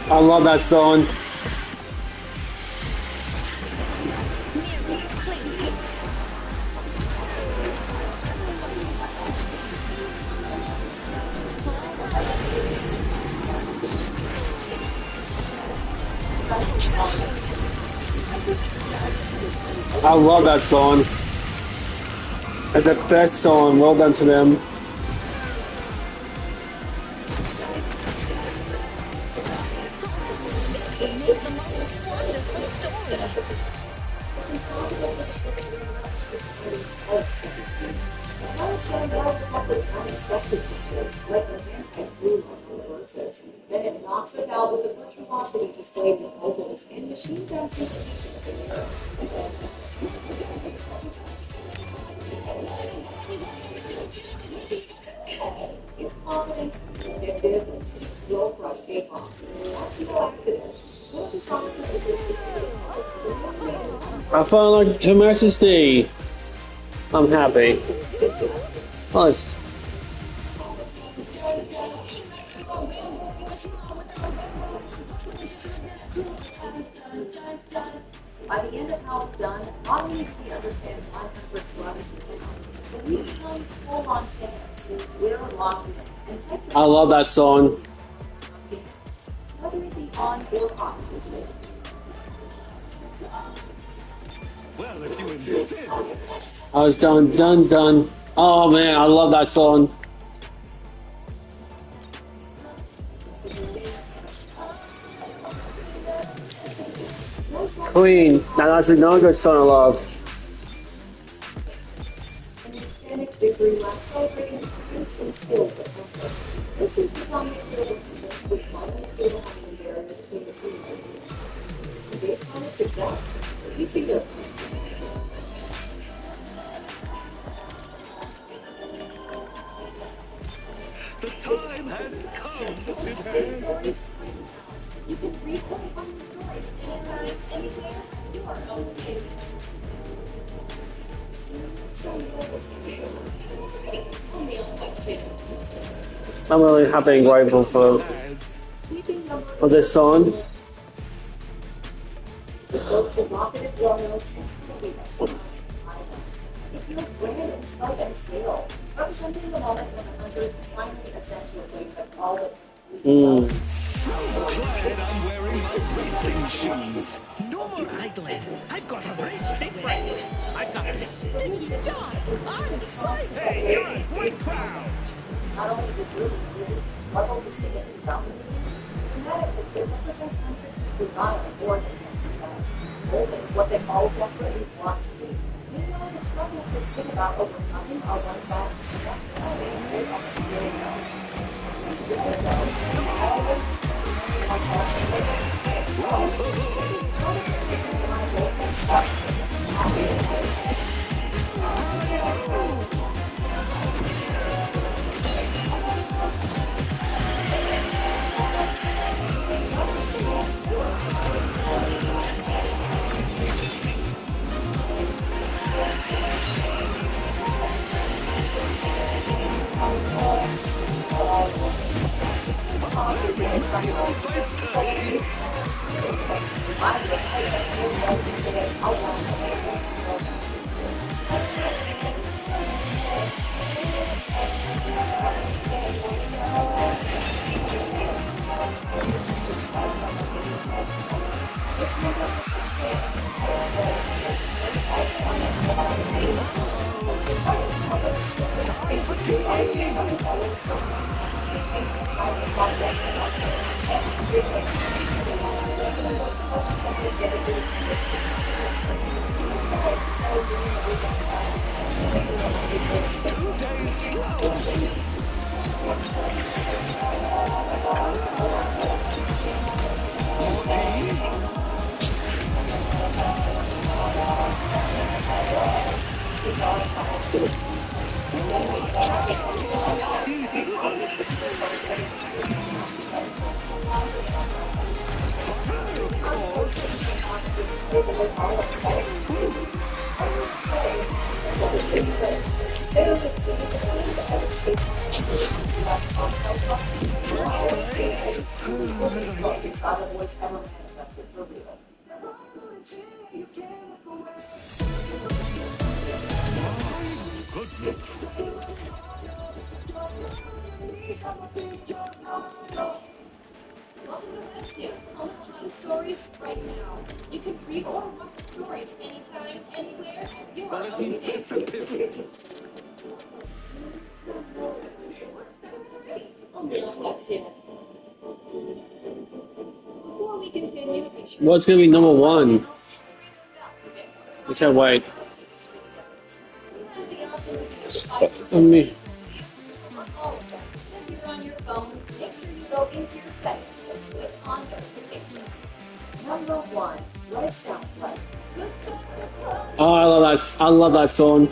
I love that song. I love that song. It's the best song. Well done to them. Then it knocks us out with the virtuosity displayed with vocals and machine gun synchronization of the lyrics. It's confident, addictive, low crush K-pop. That's no accident. One of the song producers is I found like Her Majesty. I'm happy. Oh, it's by the end of how it's done, not only do we understand 100's run, but we become full-on stands. We're locked in. I love that song. Whether it be on or off this day. Well, if you insist. I was done. Oh man, I love that song. Queen. Now that's another good song I love. Mechanic victory lap celebrating experience and skills that come first. This is the common field of people with finally feel behind the barrier between the two ideas. Based on its success, we see the time has come. It has. You can read one of the stories anytime, anywhere. You are okay. I'm really happy and grateful for this song. With those provocative royals and truly a social island. It feels grand in scope and scale, representing the moment when the hunters finally ascend to a place that's all but So glad I'm wearing my racing shoes. No more idling. I've got a race deep race. I got this. Till you die. I'm safe. Hey, you're a great crowd. Not only does Ruby visit struggle to sing it in Dublin, thematically it represents Huntress's desire more than their success. Golden is what they all desperately want to be. Meanwhile, the struggles they sing about overcoming are ones that, naturally, they almost really stories right now. You can read or watch the stories anytime, anywhere, at your own pace. Before we continue, make sure What's gonna be number one? I can't wait. Let me. If you're on your phone, make sure you go into your settings and switch on notifications. Number 1, what it sounds like. Oh, I love that. I love that song.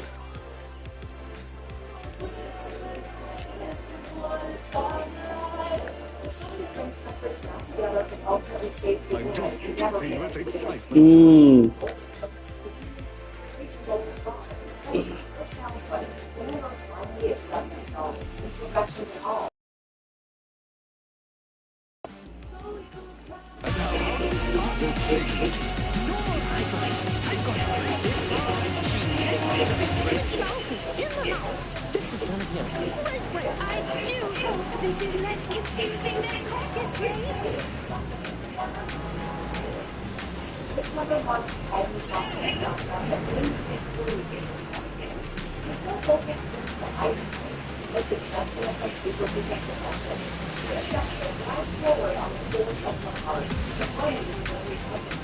This is gonna be a great race. I do hope this is less confusing than a caucus race. This number 1 heavy soft soundtrack that brings its really good games. There's no focus against the hype. It's a gentleness and super because perfection. It's that that drives forward on the fullest of the heart. The point is really perfect.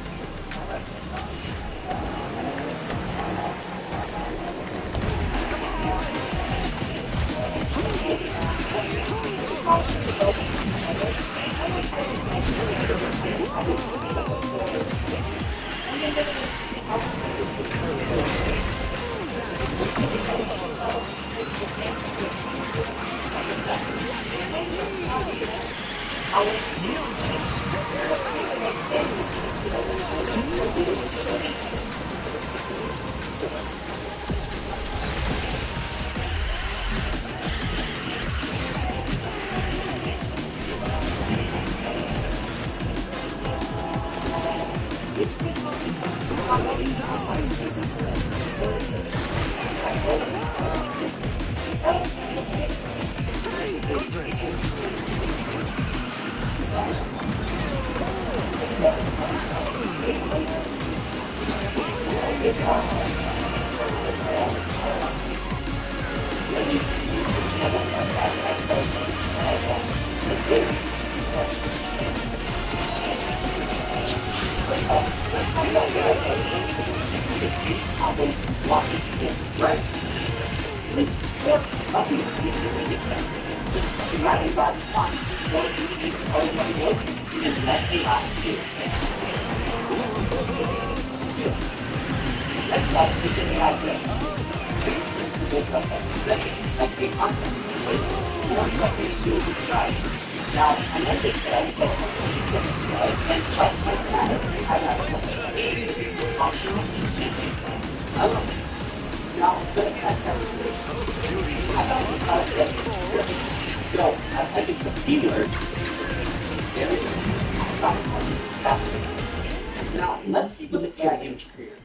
Now, let's see what the AI image creator.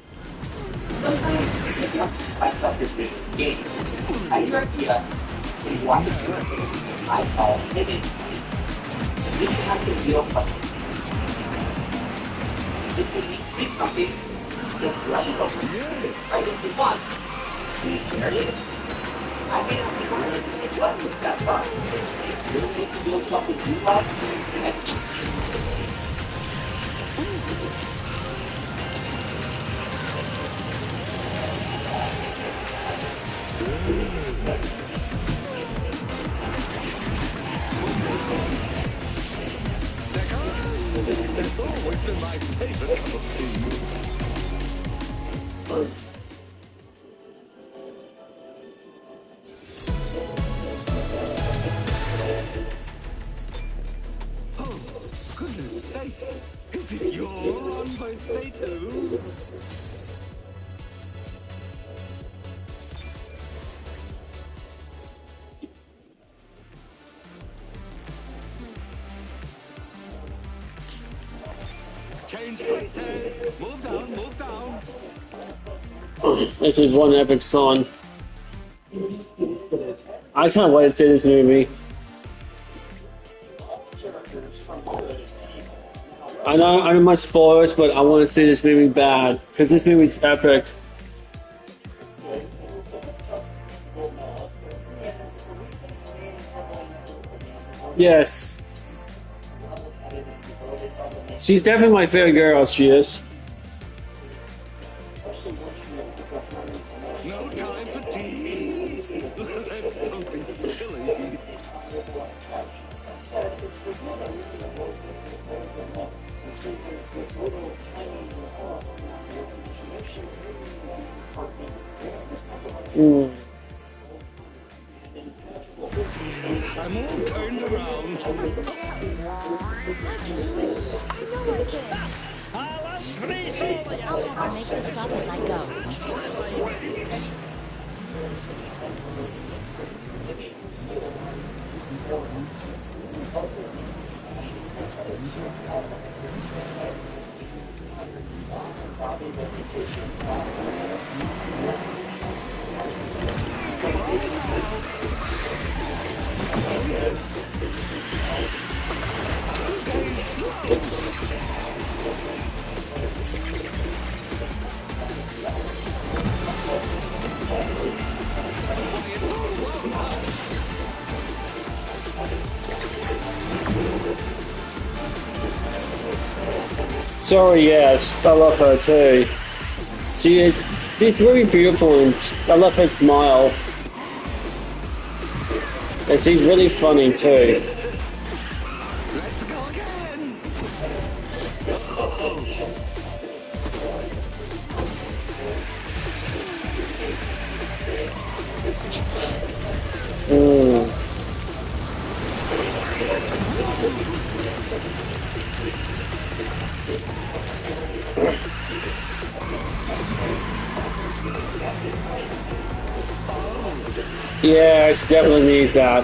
Sometimes you just want to spice up this game. And your idea is why I call image points. You have to deal with it. If you need to fix something, just brush it over. Right if you want. There it is. I may not be able to say what, but that's fine. You need to build something you love, and It's always been my favorite cup of tea. Oh, goodness sakes. Is it your birthday too? Change places. Move down, move down. This is one epic song. I can't wait to see this movie. I know my spoilers, but I want to see this movie bad because this movie's epic. Yes. She's definitely my favorite girl, she is. No time for tea. Let's don't be silly. I'm all turned around. I'll make this up as I go. Sorry, yes, I love her too. She's really beautiful and I love her smile. And she's really funny too. Let's go again. Yeah, it definitely needs that.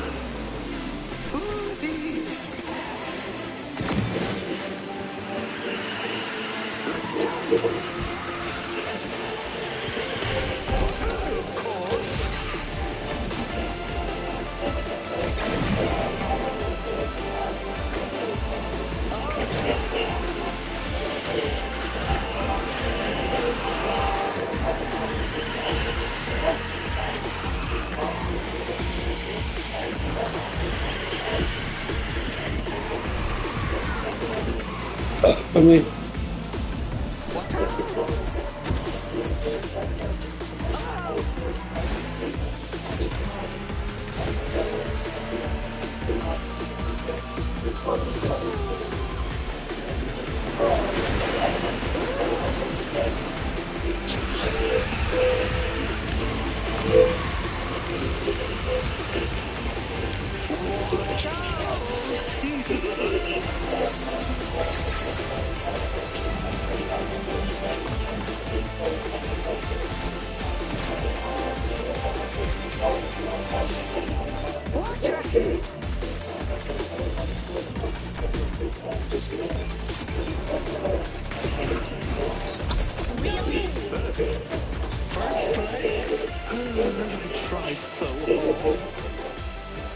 I mean,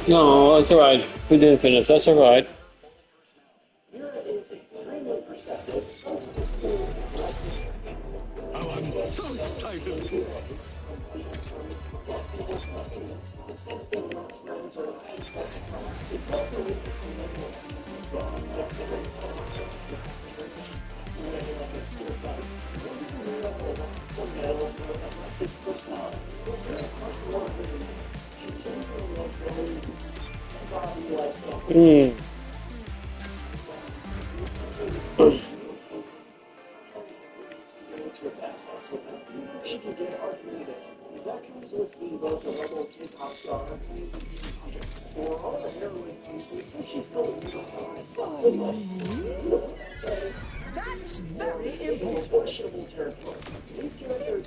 no, that's alright. We didn't finish. That's alright. Oh, I'm so excited. Mm. That's very important.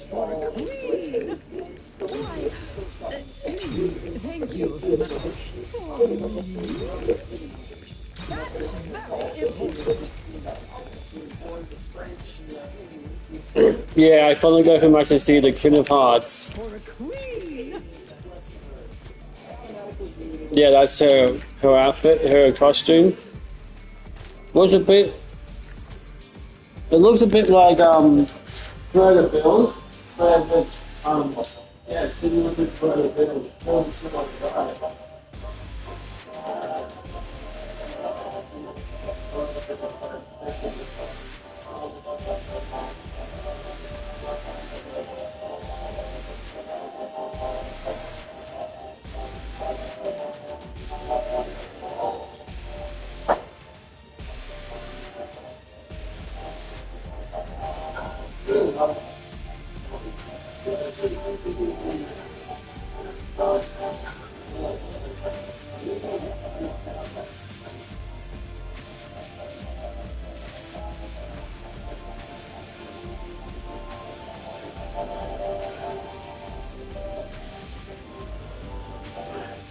For a queen. Why, thank you, madam. For me. That's very important. Yeah, I finally got who must see the Queen of Hearts. For a queen. Yeah, that's her outfit, her costume. Looks a bit. It looks a bit like Brother Bills, but yeah, similar to Brother Bills. Very similar to that.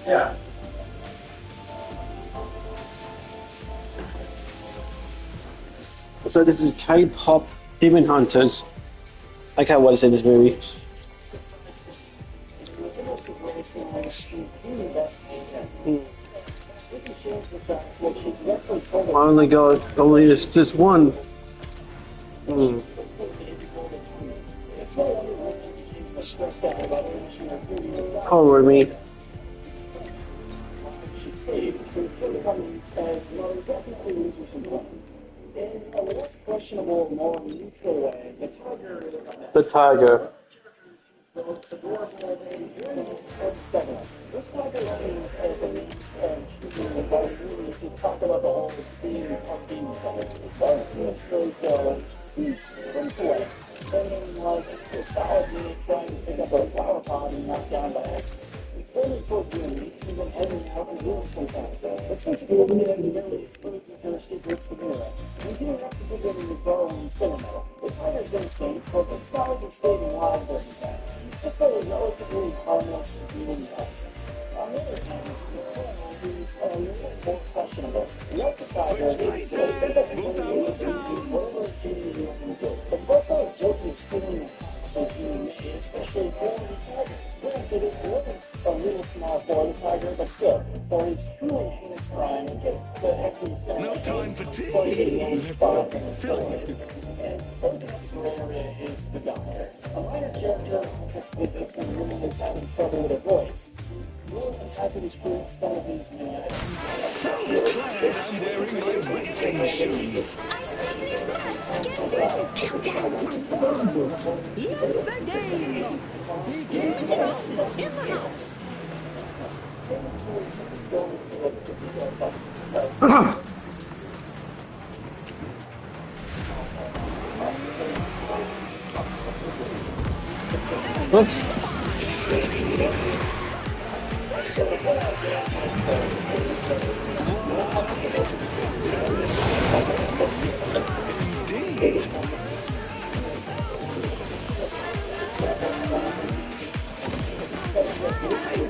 Yeah. So this is K-pop Demon Hunters. I can't wait to see this movie. I only got only just one. Mm. Poor me. The tiger. This tiger seems as a means to talk about the whole theme of being as far as the stories go, it seems pretty cool. Saying like a solid unit trying to pick up a flower pot and knock down by accident. It's very appropriate, even heading out and doing sometimes. But since the movie accidentally exposes her secrets to mirror, we do have to begin with Bo and cinema. The tiger's instinct, but it's not like it's staying alive every time. It's just a relatively harmless human action. On the other hand, the criminal is a little more questionable. Like the tiger, it's whatever she is into. But what's a joking stealing especially for the tiger? Granted, it was a little small for the tiger, but still, for his truly heinous crime against the Equities. No time for tea. Let's not be silly. And closing up the gray area is the doctor. A minor character who gets visits when a woman is having trouble with her voice. You're happy to treat some of these new items. So glad I'm wearing my racing shoes. I certainly must get to Let the game begin. Boss is in the house. Whoops.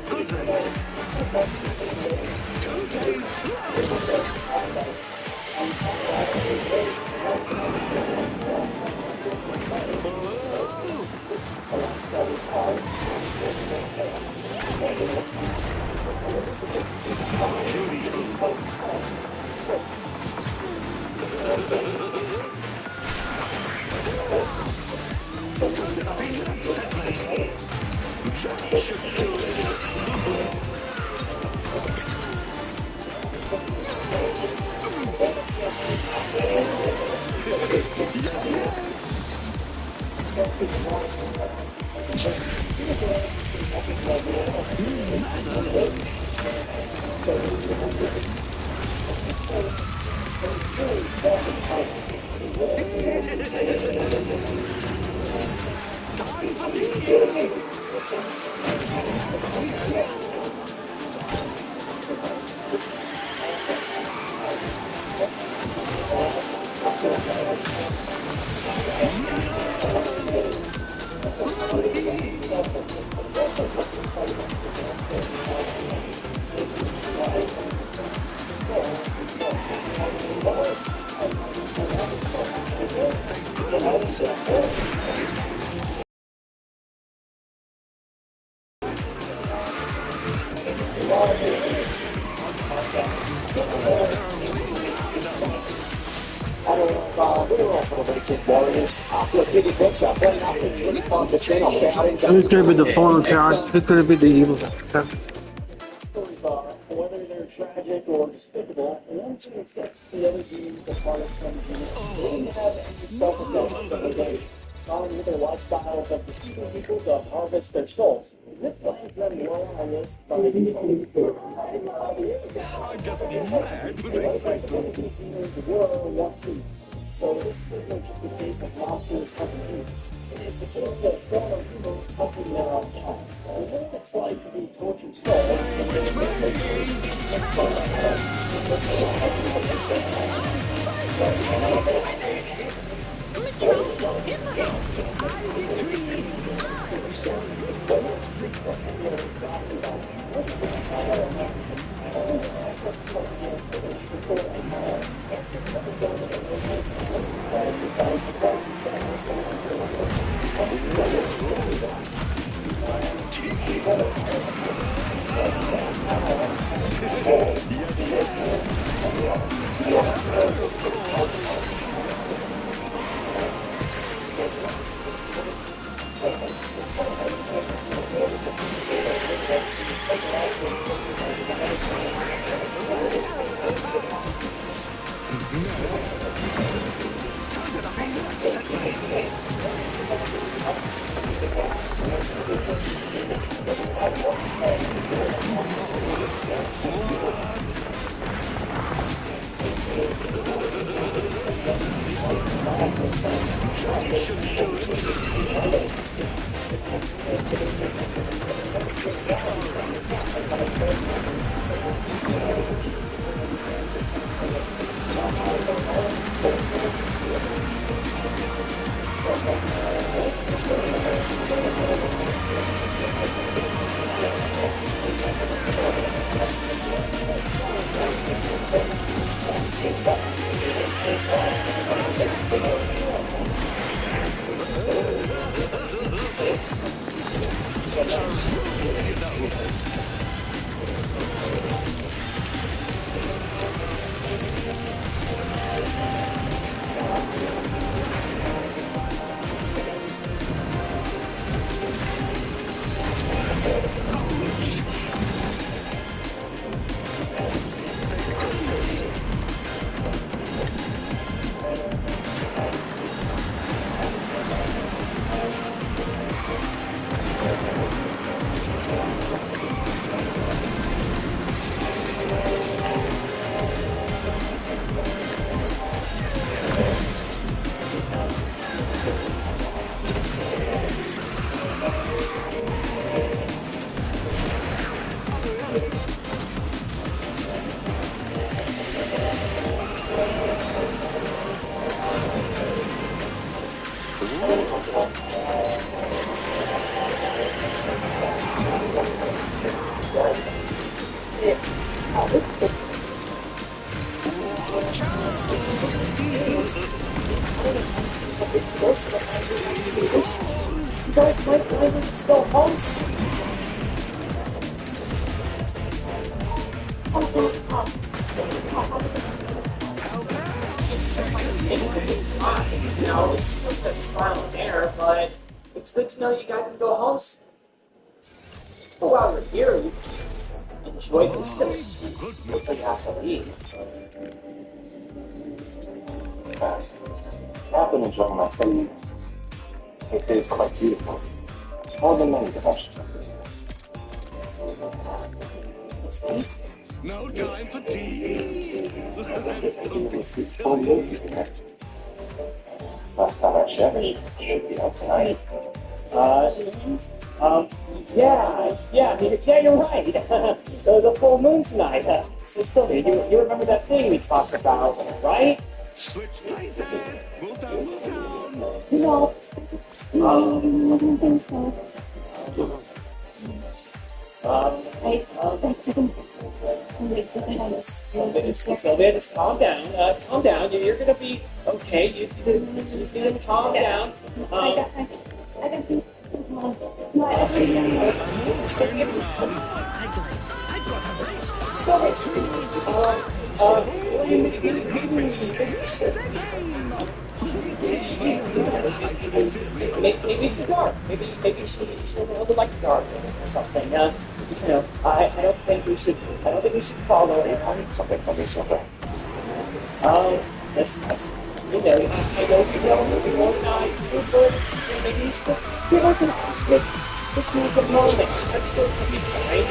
Goodness. Don't play slow. Who's gonna be the final character? Who's gonna be the evil character? Stories are, whether they're tragic or despicable, one thing that sets the other beings apart from humans. They didn't have any self-assessment that they following with their lifestyles of deceiving people to harvest their souls. This lands them low on our list by the world wants peace. So this isn't just the case of monsters helping humans. It's a case that fellow humans helping their own kind. We know what it's like to be tortured souls. You guys might really need to go home soon. You know, it's still the trial and error, but it's good to know you guys can go home soon. But while you're here, you can enjoy the facility. Looks like you have to leave. I've been enjoying my stay. It is quite beautiful. More than many dimensions. It's nice. No time for tea. Last time I checked, it should be out tonight. Yeah, you're right. the full moon tonight. Sylvia, you remember that thing we talked about, right? Switch places. Move down, move down. No. I don't think so. Sylvia, just calm down. Calm down. You're gonna be okay. You just need to calm down. I can think. No, I don't Sylvia, maybe it's the dark. Maybe she doesn't really like the dark or something. I don't think we should follow it. Something from me, Silver. Listen, I know you're organized, but maybe you should just give her to us. This needs a moment. I'm sure she'll be fine.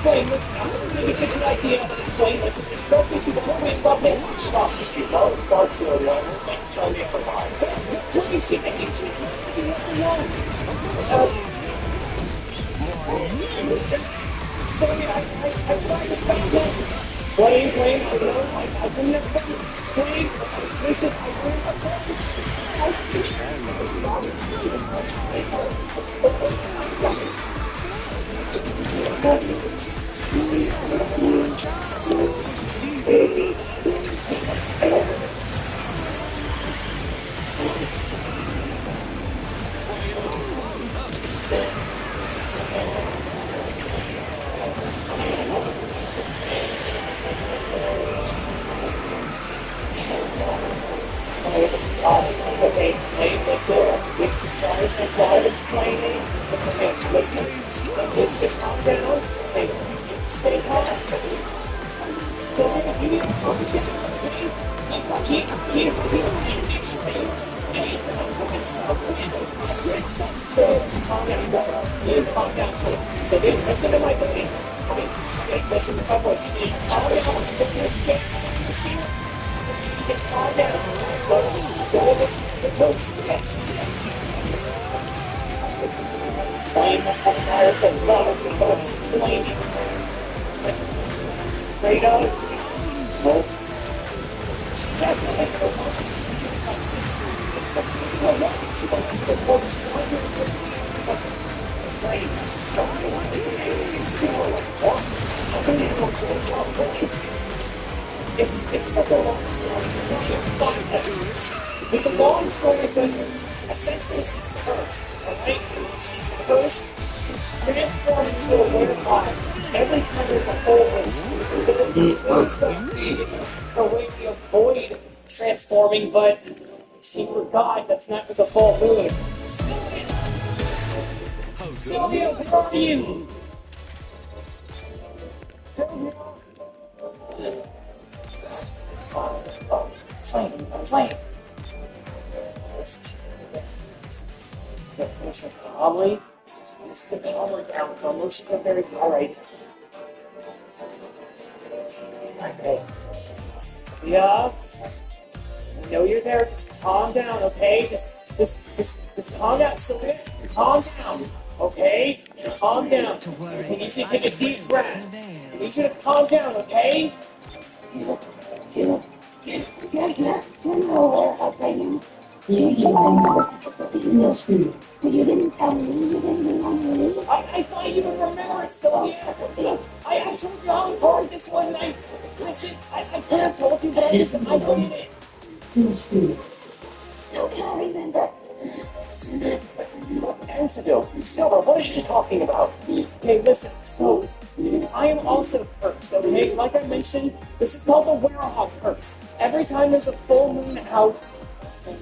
Wayne, listen, I'm going to give you a good idea. Wayne, listen, this trust me, the whole way above me. Trust you, no, God's good, yeah. Tell me if I'm lying. Wayne, she thinks she's alone. Sorry, I tried to stop him. Wayne, I know, I couldn't have done it. Wayne, listen, I couldn't have done Listen, guys, I'm glad explaining. Okay, listen, let's get calm down. Hey, stay calm. So, you need to calm down. Keep explaining. So, calm down. Calm down. So, listen to my thing. Listen to my voice. Calm down. Escape. See? Calm down. So listen to the ghost. Yes. Flame must have fires of love for explaining. Straight up. Well, she has no mental emotions. It's just a lot. She won't have to focus on your words. Flame, don't you want to be able to do what? How can you go to the top of it's such a long story. It's a long story, but essentially she's cursed, alright? She's cursed to transform into a werewolf every time there's a full moon. There's a way to avoid transforming, but she forgot that tonight was a full moon. Sylvia, where are you? Sylvia? Flame. Listen, calmly. Just get the armor down. The emotions are very alright. Okay. Yeah. I know you're there. Just calm down, okay? Just calm down, Sylvia. Calm down, okay? Calm down. I need you to take a deep breath. I need you to calm down, okay? You're nowhere up right now. You didn't tell me you didn't want to leave. I thought you would remember, Sylvia. I told you how important this was, and listen, I could have told you, but I did it. You can't remember. Antidote. Silver, what is she talking about? Okay, listen, so I am also cursed, okay? Like I mentioned, this is called the Werehog curse. Every time there's a full moon out,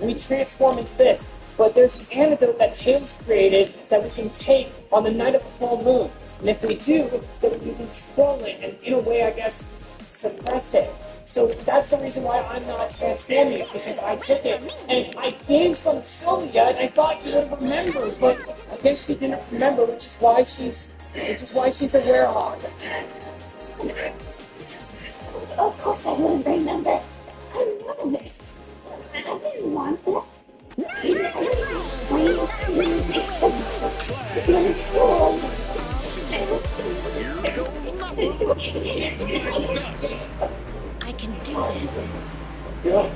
we transform into this. But there's an antidote that Tails created that we can take on the night of the full moon. And if we do, then we can control it and, in a way, I guess, suppress it. So that's the reason why I'm not transforming it, because I took it and I gave some to Sylvia, and I thought you would have remembered, but I guess she didn't remember, which is why she's a werehog. Of course I wouldn't remember. I wanted it. I didn't want it. I can do this. Yeah.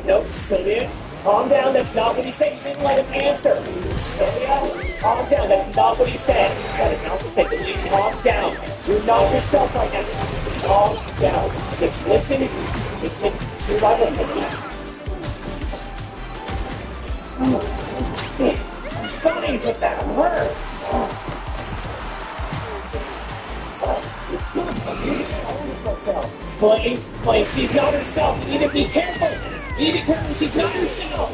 No, Sylvia, calm down, that's not what he said, you didn't let him answer. Sylvia, calm down, that's not what he said. That is not what he said, you calm down. You're not yourself right now. Calm down. Just listen to my opinion. I'm fine with that word. Flame, she's not herself. You need to be careful. You need to be careful. She's not herself.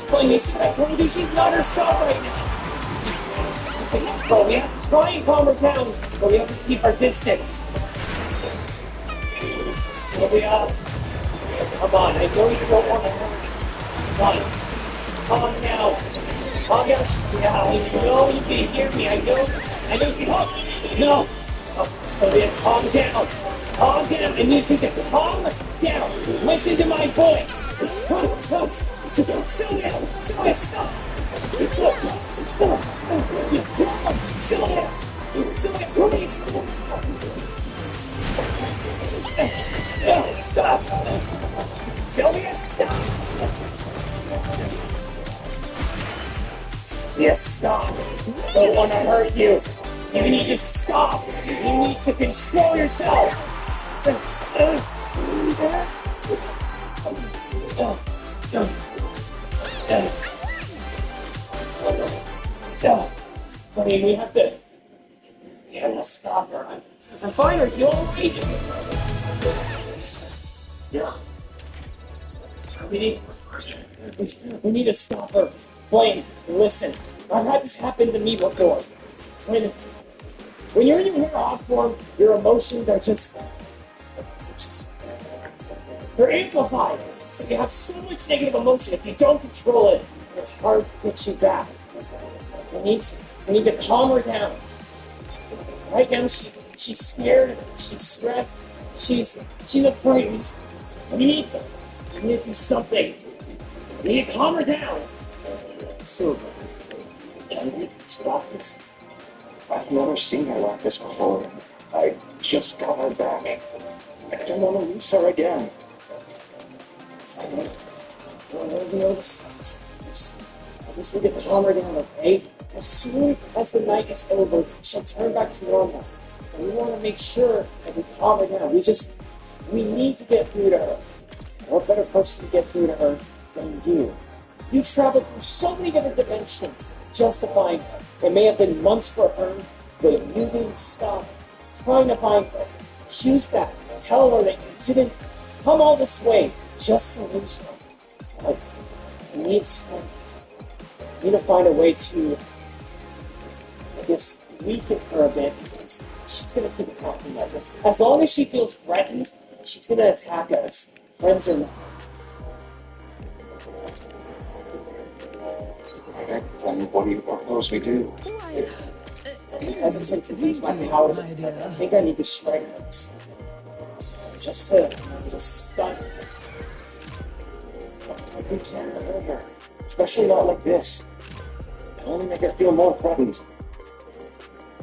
Flame, you see, I told you she's not herself right now. We have to try and calm her down, but we have to keep our distance. Sylvia, come on, I know you don't want to hurt it. Come on, just calm down. Calm down, yeah, I know you can hear me, I know you can. No, Sylvia, calm down. Calm down, I need you to calm down. Listen to my voice. Sylvia, stop. Sylvia, please. Sylvia, stop. Sylvia, stop. I don't want to hurt you. You need to stop. You need to control yourself. I mean, we have to stop her. I'm fine. Are you all right? Yeah. We need to stop her. Flame, listen. I've had this happen to me before. When you're in your werehog form, your emotions are just they're amplified. So you have so much negative emotion. If you don't control it, it's hard to get you back. You need to calm her down. Right now, she's scared. She's stressed. She's afraid. You need to do something. You need to calm her down. So, can we stop this? I've never seen her like this before. I just got her back. I don't want to lose her again. I just need to calm her down, okay? As soon as the night is over, she'll turn back to normal. And we want to make sure that we calm her down. We need to get through to her. What better person to get through to her than you? You traveled through so many different dimensions just to find her. It may have been months for her, but you didn't stop trying to find her. Choose back. Tell her that you didn't come all this way just to lose her. Like, I need to find a way to, I guess, weaken her a bit, because she's gonna keep attacking us. As long as she feels threatened, she's gonna attack us. Friends or not. What do you propose we do? I hesitate to use my powers. I think I need to strike her. Just to stun her. We can't hurt her. Especially not like this. It'll only make her feel more threatened.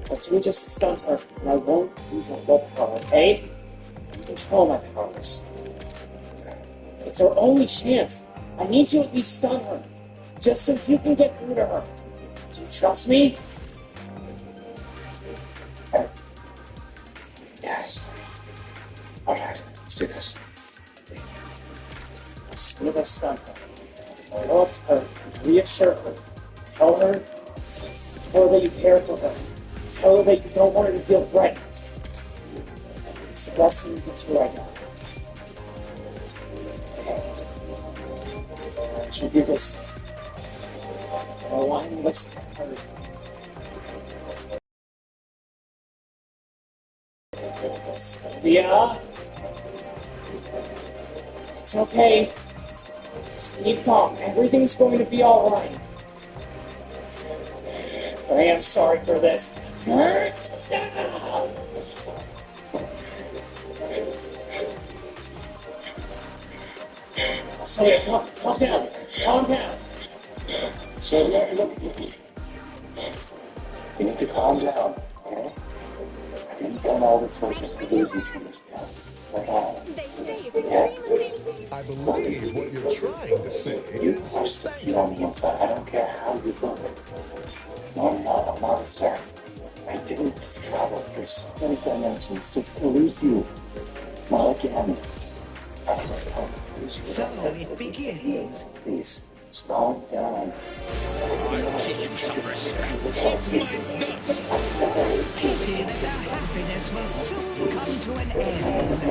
But to just stun her, and I won't use my willpower, okay? I can control my powers. It's our only chance. I need to at least stun her. Just so you can get through to her. Do you trust me? Yes. Alright, let's do this. As soon as I stun her, I go up to her, reassure her, tell her that you care for her, tell her that you don't want her to feel threatened. It's the best thing you can do right now. Keep your distance. I don't want you to listen to her. Yeah? It's okay. Just keep calm. Everything's going to be alright. But I am sorry for this. So yeah, calm down. Calm down. So, look, you need to calm down, okay? I didn't done all this for just to lose you from this town. I believe what you're trying to say is You on the inside. I don't care how you look. No, I'm not a monster. I didn't travel through so many dimensions just to lose you. Not again. so. It begins. Please, just calm down. I'll teach you some respect. Pity that their happiness will soon come to an end.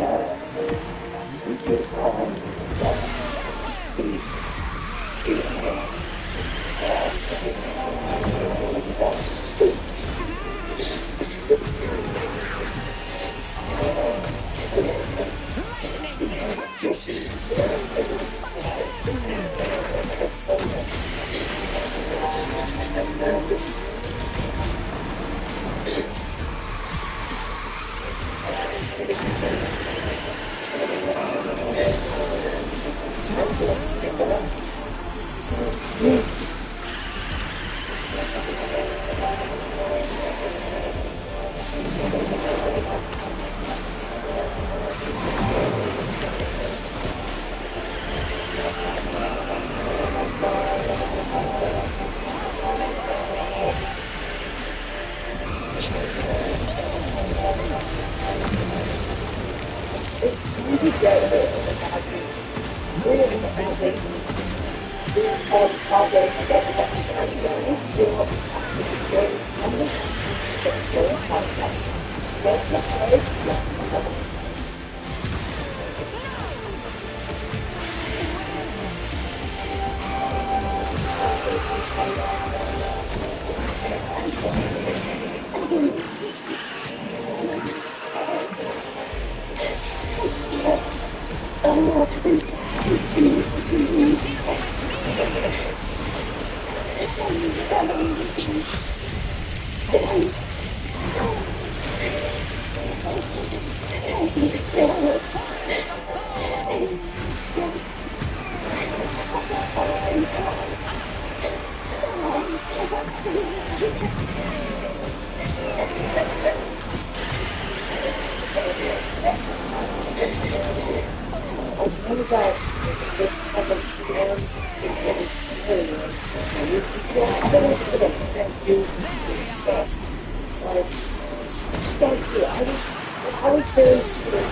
I was very scared.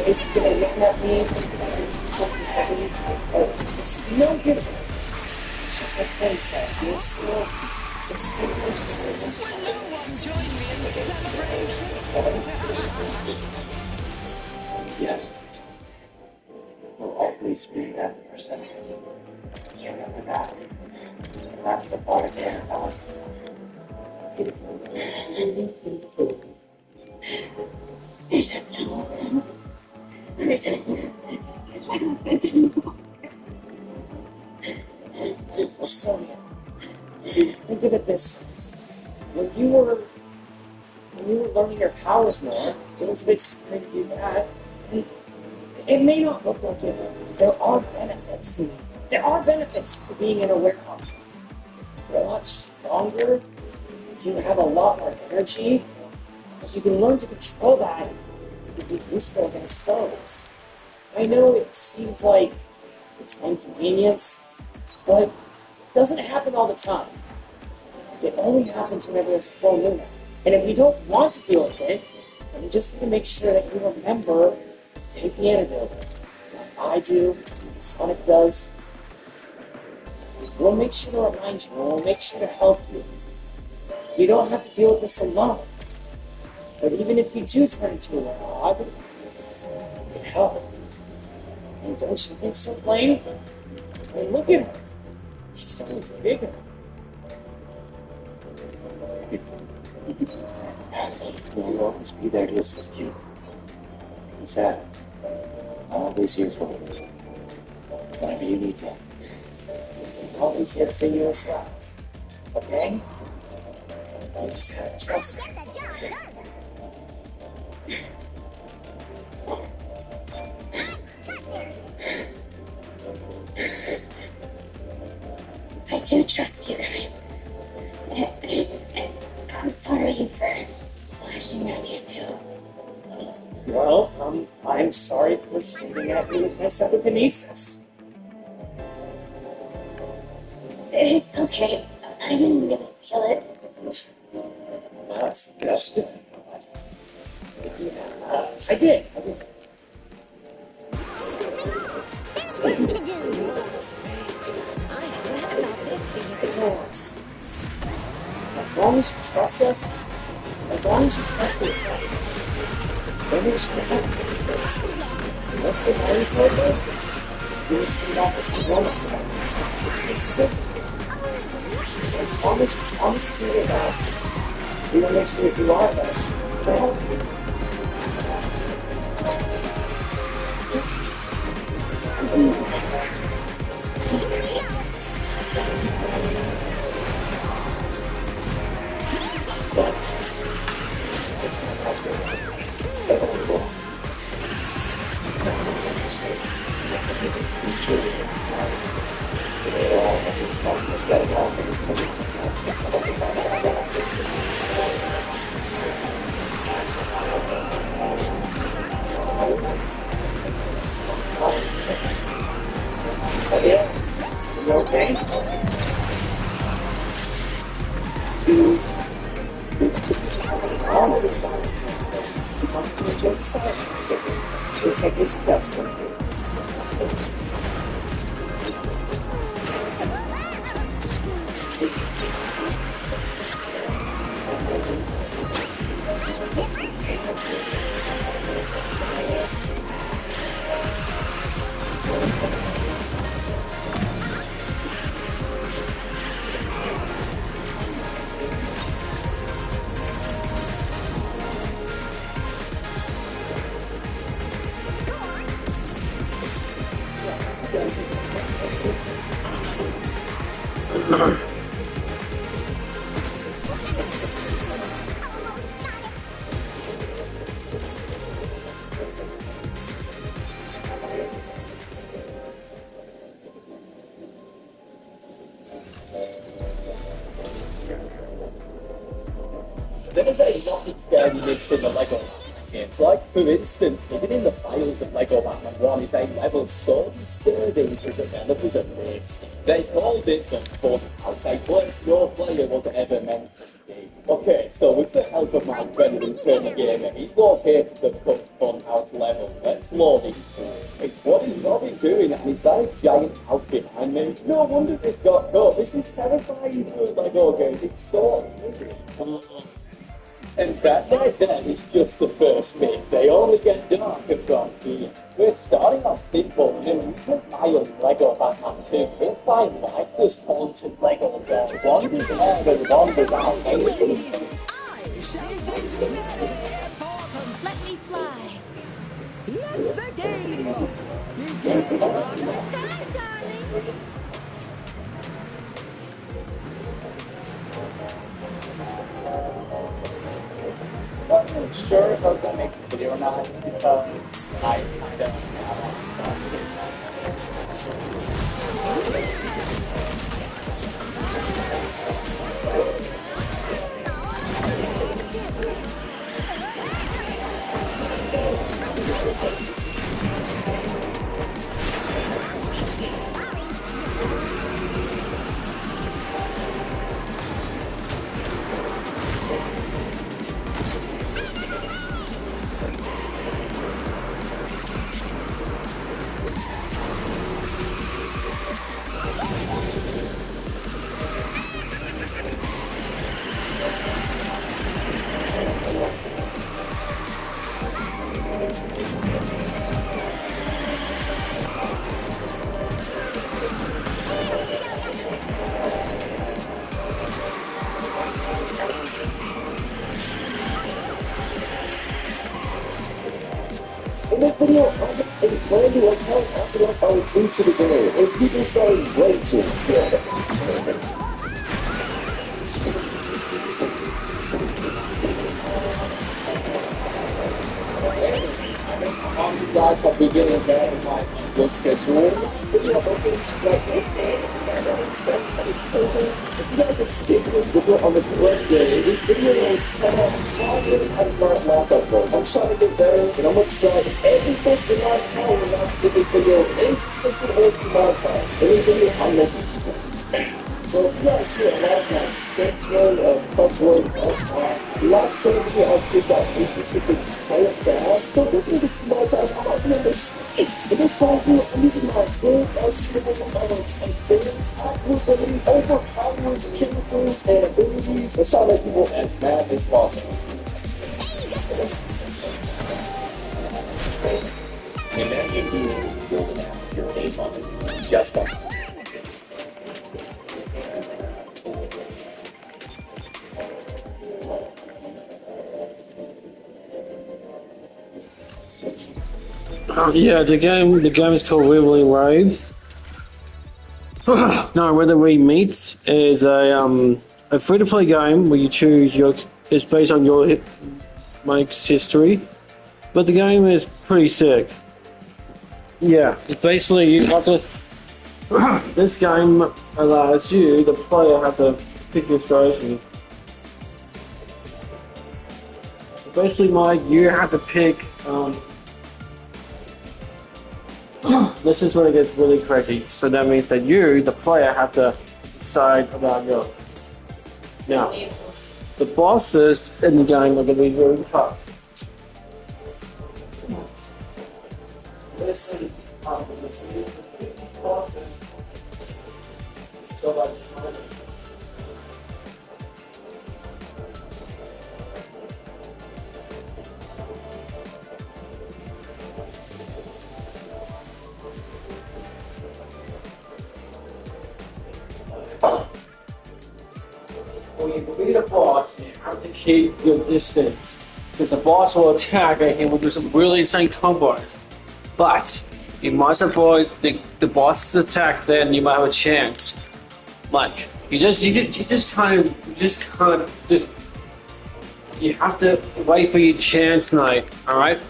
He's gonna look at me but it's no different. It's just like Ben said, you're still the same person. No one join me in celebration. Yes. Will always be that person. You remember that. And that's the part of it about So, think of it this way. When you were learning your powers more, it was a bit scary to do that. And it may not look like it, but there are benefits. There are benefits to being in a warehouse. You're a lot stronger. You have a lot more energy. If you can learn to control that, you can be useful against foes. I know it seems like it's an inconvenience, but it doesn't happen all the time. It only happens whenever there's a full moon. And if you don't want to deal with it, then you just need to make sure that you remember to take the antidote. Like I do, Sonic does. We'll make sure to remind you, and we'll make sure to help you. You don't have to deal with this alone. But even if you do turn into a warthog, it can help. And don't you think so, Blaine? I mean, look at her. She's so much bigger. We'll always be there to assist you. He said, I'm always here for you. Whenever you need me. I'll be here for you as well. Okay? You just have to trust me. I do trust you guys. I'm sorry for flashing at you too. Well, I'm sorry for shooting at you with my psychokinesis. It's okay. I didn't really feel it. That's good. Yeah, I did. There's work to do. I've read about this for It's ours. As long as you trust us, as long as you trust yourself, then we should have this. Once the night is over, you need to come back to normal stuff. It's just, as long as you promise to be with us, we will make sure to do our best to help you. So yeah, you okay? Enjoy the stars. Just like this just There's a lot of scary myths in the LEGO Batman games. Like, for instance, even in the files of LEGO Batman 1 is a level so disturbing to developers of this. They called it the Fun House, a place no player was ever meant to be. Okay, so with the help of my friend and turner gamer, he's located the Fun House level. Let's load it. Hey, what is Robbie doing? And is that a giant house behind me? No wonder this got caught. This is terrifying for a LEGO game. It's so eerie. And that right there is just the first bit. They only get darker from here. We're starting off simple and amusement by a Lego Batman 2. If I like this haunted Lego girl, wanders out and wanders out. I shall take you out of the airport. Let me fly. Let the game begin. Almost time, darlings. I wasn't sure if I was going to make a video or not because I kind of in this video, I'm explaining to what happened on each of the game, and people started raging. How you guys have been getting bad in my your schedule? Video opens it's so good. If you guys have seen this video on the correct day, this video will come out 5 minutes out of my last upload. I'm trying to get better, and I'm going to try everything in my power not to get this video instantly to my time. Every video I'm making. So if you guys hear a lot of my sense word, plus word, last video I picked out specific so bad, so this will get small time out in the streets. So this whole video I'm using my full skill and very accurately overpowered chemicals and abilities to try to make people as mad as possible. And then you do is build an app, your name on it, just fine. Yeah, the game is called Wibbling Waves. No, whether we meet is a free-to-play game where you choose your. It's based on your Mike's history, but the game is pretty sick. Yeah, it's basically you have to. This game allows you, the player, have to pick your strategy. Basically, Mike, you have to pick. This is when it gets really crazy. So that means that you, the player, have to decide about your. Now, the bosses in the game are going to be really tough. Listen, the bosses. So that's. When you beat a boss, you have to keep your distance. Because the boss will attack and he will do some really insane combos. But you must avoid the boss's attack, then you might have a chance. Like you have to wait for your chance night, alright?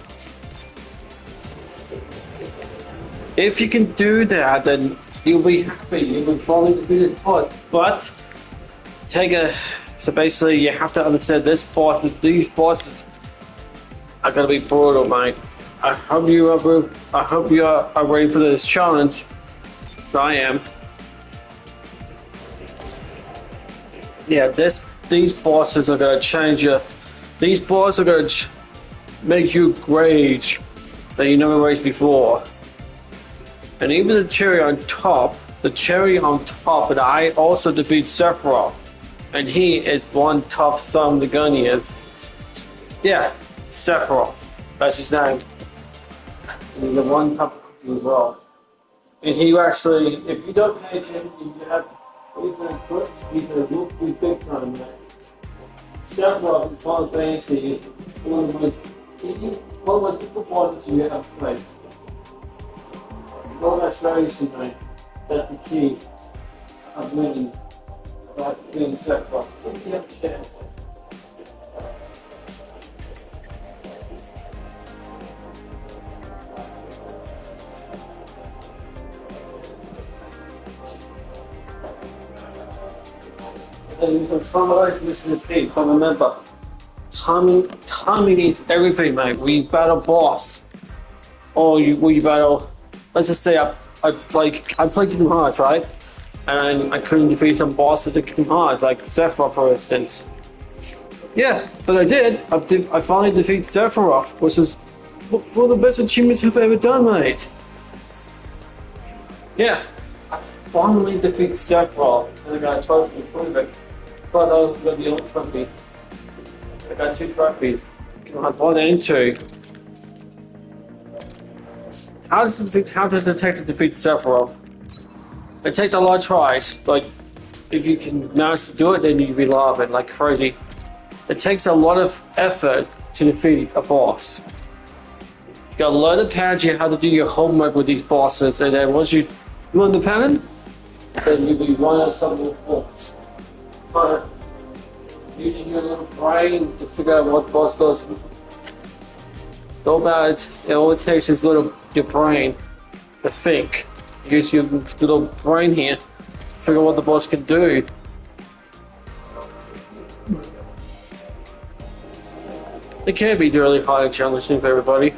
If you can do that, then you'll be happy, you'll be falling to this boss. But so basically you have to understand these bosses are gonna be brutal, mate. I hope you are ready for this challenge. So I am. Yeah, these bosses are gonna change you. These bosses are gonna make you rage that you never raged before. And even the cherry on top, but I also defeat Sephiroth. And he is one tough son of the gun he is. Yeah, Sephiroth. That's his name. And he's a one type of cookie as well. And he actually, if you don't pay attention, you have even clips, he's a real big time man. Sephiroth in Final Fantasy is one of the most difficult bosses you have to face. All that strategy, mate, that's the key of winning. About being Sephiroth. If you have a chance. And you can finalize this repeat from a member. Timing is everything, mate. We battle boss, or we battle. Let's just say I played Kingdom Hearts, right? And I couldn't defeat some bosses in Kingdom Hearts, like Sephiroth, for instance. Yeah, but I did. I finally defeated Sephiroth, which is one of the best achievements I've ever done, mate. Yeah, I finally defeated Sephiroth, and I got a trophy to prove it. But I was the only trophy. I got 2 trophies. Kingdom Hearts 1 and 2. How does the detective defeat Sephiroth? It takes a lot of tries, but if you can manage to do it, then you'll be laughing like crazy. It takes a lot of effort to defeat a boss. You gotta learn the pattern, how to do your homework with these bosses, and then once you learn the pattern, then you'll be one of some of the bosses. But using your little brain to figure out what boss does. Go about it, all it takes is your brain to think. Use your little brain here, figure out what the boss can do. It can be really hard and challenging for everybody.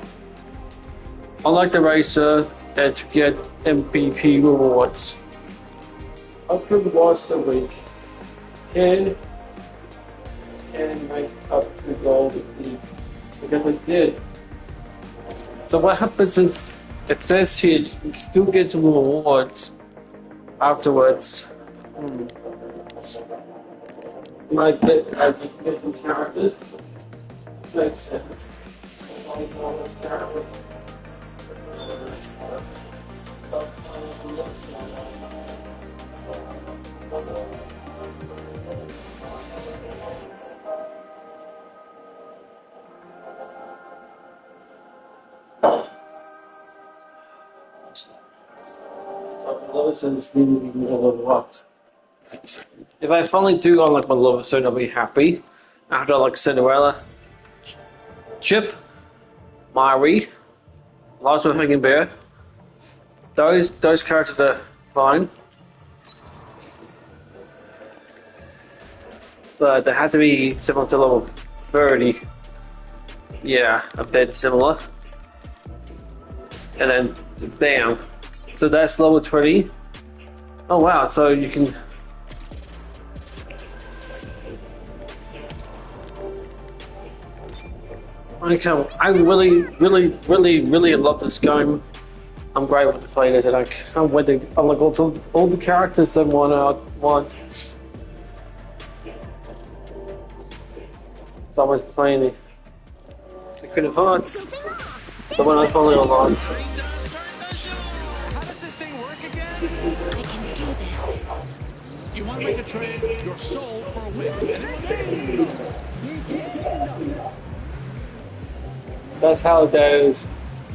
Unlike the racer, and to get MVP rewards. Upgrade the boss the week. Can make up the goal with the because it did. So what happens is, it says here you can still get some rewards afterwards. Like you can get some characters. Makes sense. Like all those characters. If I finally do unlock my lover soon, I'll be happy. After like Cinderella, Chip, Mari, Last One Hanging Bear, those characters are fine, but they have to be similar to level 30. Yeah, a bit similar. And then, bam. So that's level 20. Oh wow, so you can... Okay, I really love this game. I'm grateful to play it, and I can't wait to unlock all the characters I want. So I was playing the Kingdom Hearts, the one I finally unlocked. How does this thing work again? I can do this. You want to make a trade? Your soul for a win. And That's how it goes.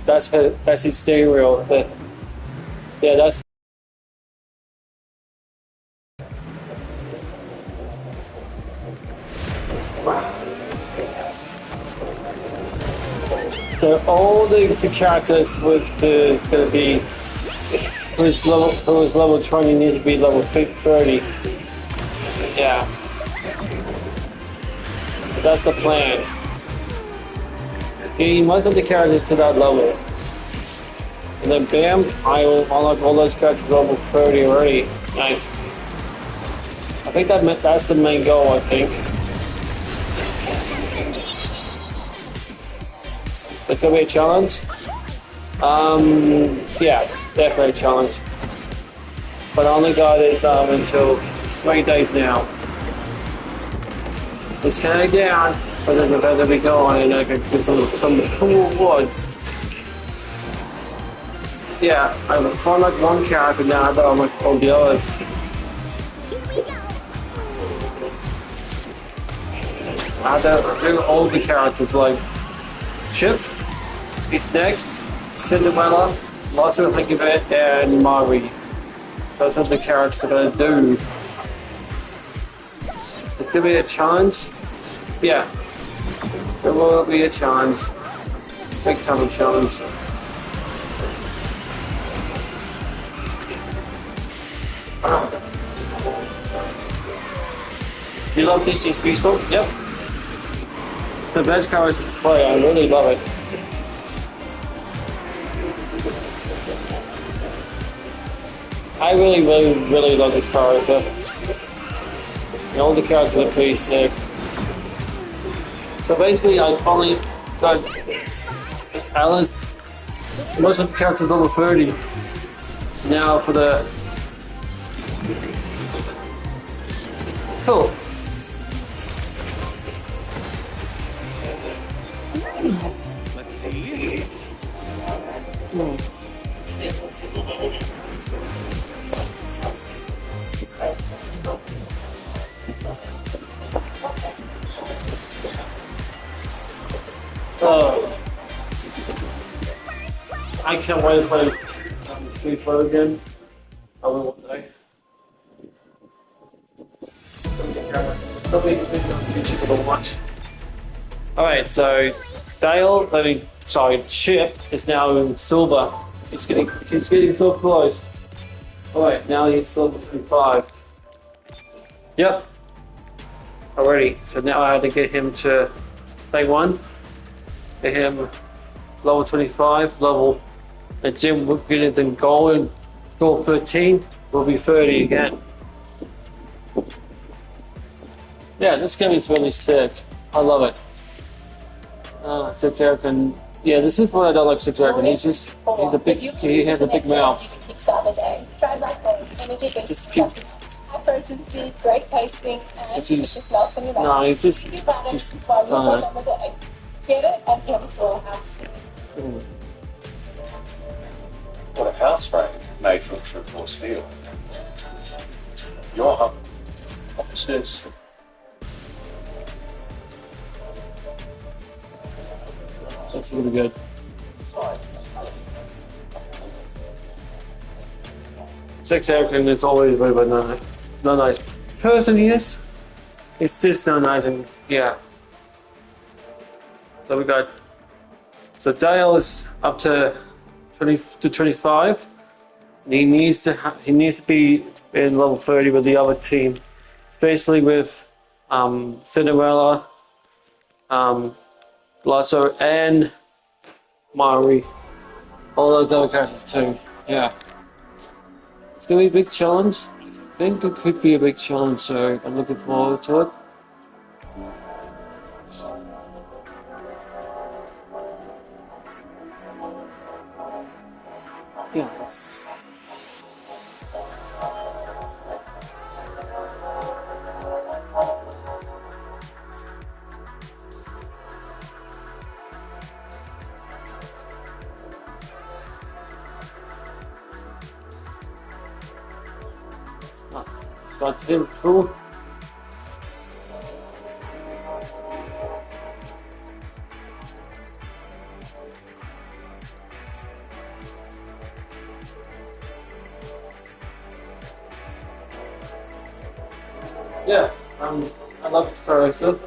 That's his stereo. Yeah, that's. So all the characters is going to be who is level 20 need to be level 30. Yeah, that's the plan. Okay, most of the characters to that level, and then bam, I will unlock all those characters level 30 already. Nice. I think that's the main goal. I think. It's gonna be a challenge. Yeah, definitely a challenge. But I only got this until 3 days now. Let's count it down. But there's a better we go on and I can get some cool awards. Yeah, I found like one character now that I'm like all the others. I do all the characters like Chip, he's next, Cinderella, Monster Hickibit, and Mari. Those are the characters I'm gonna do. It's gonna be a challenge. Yeah, there will be a challenge. Big time challenge. You love DC Speedstorm? Yep. The best character to play, I really love it. I really love this character. And all the characters are pretty sick. So basically, I finally got Alice. Most of the characters level 30. Now for the cool. Let's see. I can't wait to play Free Fire again. I will one day. There'll be a video on YouTube to watch. Alright, so Chip is now in silver. He's getting so close. Alright, now he's silver 35. Yep. Already. So now I had to get him to play 1. Get him level 25, and then we'll get it in gold 13, we'll be 30 again. Yeah, this game is really sick. I love it. Sick character, and yeah, this is what I don't like sick character. He has a big mouth. Just keep. Great tasting, and it just melts on your mouth. No, he's just. Get it, and him will have. What a house frame made from triple steel. Your home. Cheers. That's really good. Sex Eric is always very, very nice. Not nice person he is. It's just not nice, and yeah. So we got. So Dale is up to 20 to 25. And he needs to be in level 30 with the other team, especially with Cinderella, Lasso, and Mari. All those other characters too. Yeah. It's gonna be a big challenge. I think it could be a big challenge, so I'm looking forward to it. Yes. Start to do cool. Yeah, I love this character.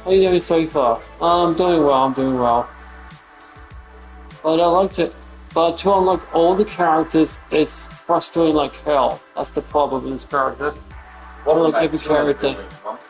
How are you doing so far? I'm doing well. But I liked it. But to unlock all the characters, it's frustrating like hell. That's the problem with this character. To unlock every character.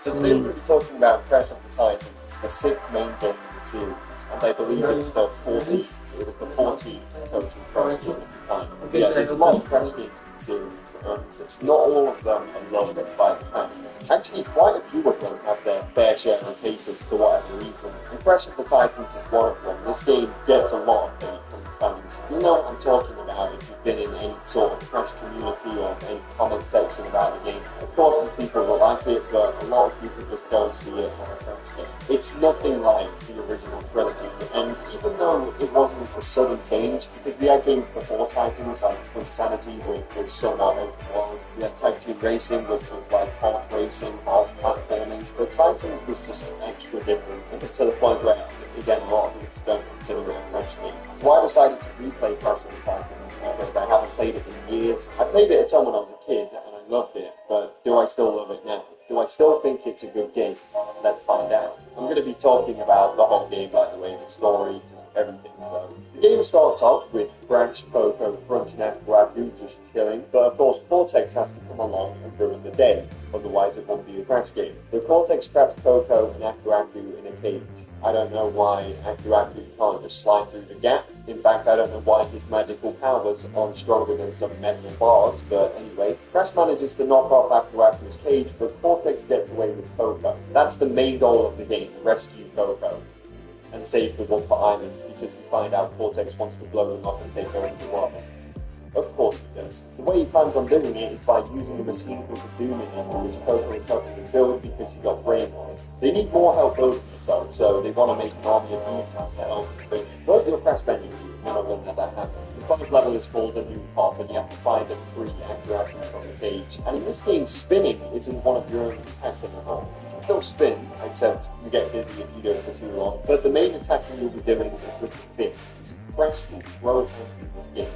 So today we're going to be talking about Crash of the Titans, the sixth main game in the series, and I believe it's the 40. It was the 40 total Crash game at the time. Yeah, there's a lot of Crash games in the series. and not all of them are loved by the fans. Actually, quite a few of them have their fair share of haters for whatever reason. And Crash of the Titans is one of them. This game gets a lot of hate from fans. You know what I'm talking about if you've been in any sort of Crash community or any comment section about the game. Of course, there's people that like it, but a lot of people just don't see it on a Crash game. It's nothing like the original trilogy, and even though it wasn't a sudden change, because we had games before Titans, like Twin Sanity, which was somewhat open world, we had Tag Team Racing, which was like half racing, half platforming, but Titans was just extra different, and to the point where, again, a lot of people don't consider it a Crash game. So I decided to replay Crash of the Titans, because I haven't played it in years. I played it a ton when I was a kid, and I loved it, but do I still love it now? Do I still think it's a good game? Let's find out. I'm going to be talking about the whole game, by the way, the story, just everything. So the game starts off with Crash, Coco, Crunch, and Aquaku just chilling, but of course Cortex has to come along and ruin the day, otherwise it won't be a Crash game. So Cortex traps Coco and Aquaku in a cage. I don't know why Aquaku can't just slide through the gap. In fact, I don't know why his magical powers aren't stronger than some metal bars, but anyway. Crash manages to knock off Aquaku's cage, but Cortex gets away with Coco. That's the main goal of the game, rescue Coco and save the Wolf Islands, because we find out Cortex wants to blow them up and take over the world. Of course he does. The way he plans on doing it is by using a machine called the Doominator, which Coco is helping to build because she got brainwashed. They need more help building it though, so they want to make an army of mutants to help them build it. But you're Crash Bending, you're not going to let that happen. The first level is called a new pop, and you have to find and free Aquaku from the cage. And in this game, spinning isn't one of your own attacks anymore. Still spin, except you get dizzy if you do it for too long. But the main attack you'll be doing is with the fists. Crash will throw through this game.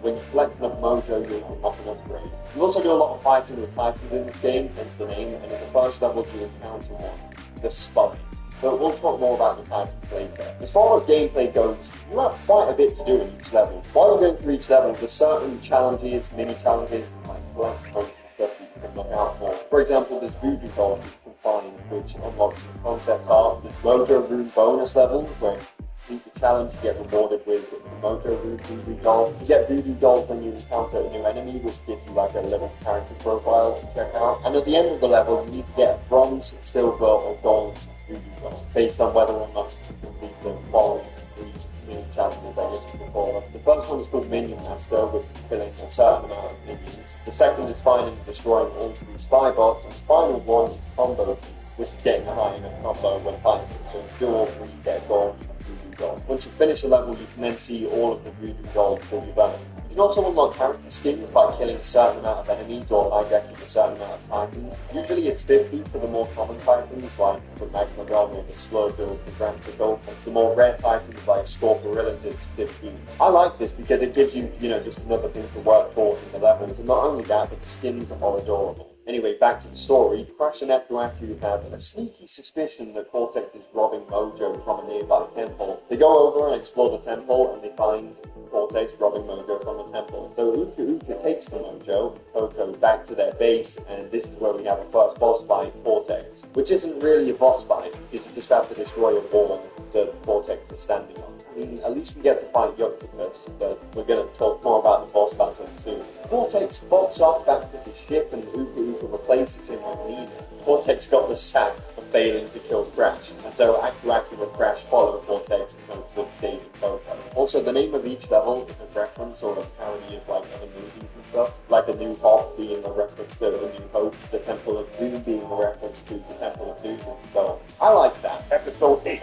When you collect enough mojo, you'll unlock an upgrade. You also do a lot of fighting with Titans in this game, hence the name, and in the first level you encounter one, the Spine. But we'll talk more about the Titans later. As far as gameplay goes, you have quite a bit to do in each level. While you're going through each level, there's certain challenges, mini-challenges, like collect stuff that you can look out for. For example, there's Voodoo Doll Find, which unlocks the concept art. There's Mojo Room bonus levels, where you complete the challenge, you get rewarded with the Mojo Room Voodoo Doll. You get Voodoo Dolls when you encounter a new enemy, which gives you like a little character profile to check out. And at the end of the level, you need to get a bronze, silver, or gold Voodoo Doll, based on whether or not you complete the following three mini challenges, I guess you can call them. The first one is called Minion Master, which is killing a certain amount of minions. The second is finding and destroying all three spy bots, and the final one is Combo, which is getting a high enough combo when fighting. So do all three, get gold, Voodoo Doll. Once you finish the level, you can then see all of the Voodoo Dolls that you've earned. You can also unlock character skins by killing a certain amount of enemies or hijacking a certain amount of Titans. Usually it's 50 for the more common Titans, like the Magma Realm or the Slur Build, the Grantidol. The more rare Titans, like Scorpiorillas, it's 15. I like this because it gives you, just another thing to work for in the levels. And not only that, but the skins are more adorable. Anyway, back to the story. Crash and Aquaku have a sneaky suspicion that Cortex is robbing Mojo from a nearby temple. They go over and explore the temple, and they find Cortex robbing Mojo from the temple. So Uka takes the Mojo and Coco back to their base, and this is where we have a first boss fight, Cortex, which isn't really a boss fight, because you just have to destroy a wall that Cortex is standing on. I mean, at least we get to fight Yucticus, but we're going to talk more about the boss battle soon. Cortex bops off back to his ship, and Uka replaces him with Nina. Cortex got the sack for failing to kill Crash, and so Aquaku and Crash follow Cortex in hopes of saving Coco. Also, the name of each level is a reference or a parody of like other movies and stuff, like A New Hope being a reference to A New Hope, the Temple of Doom being a reference to the Temple of Doom, and so I like that. Episode 8.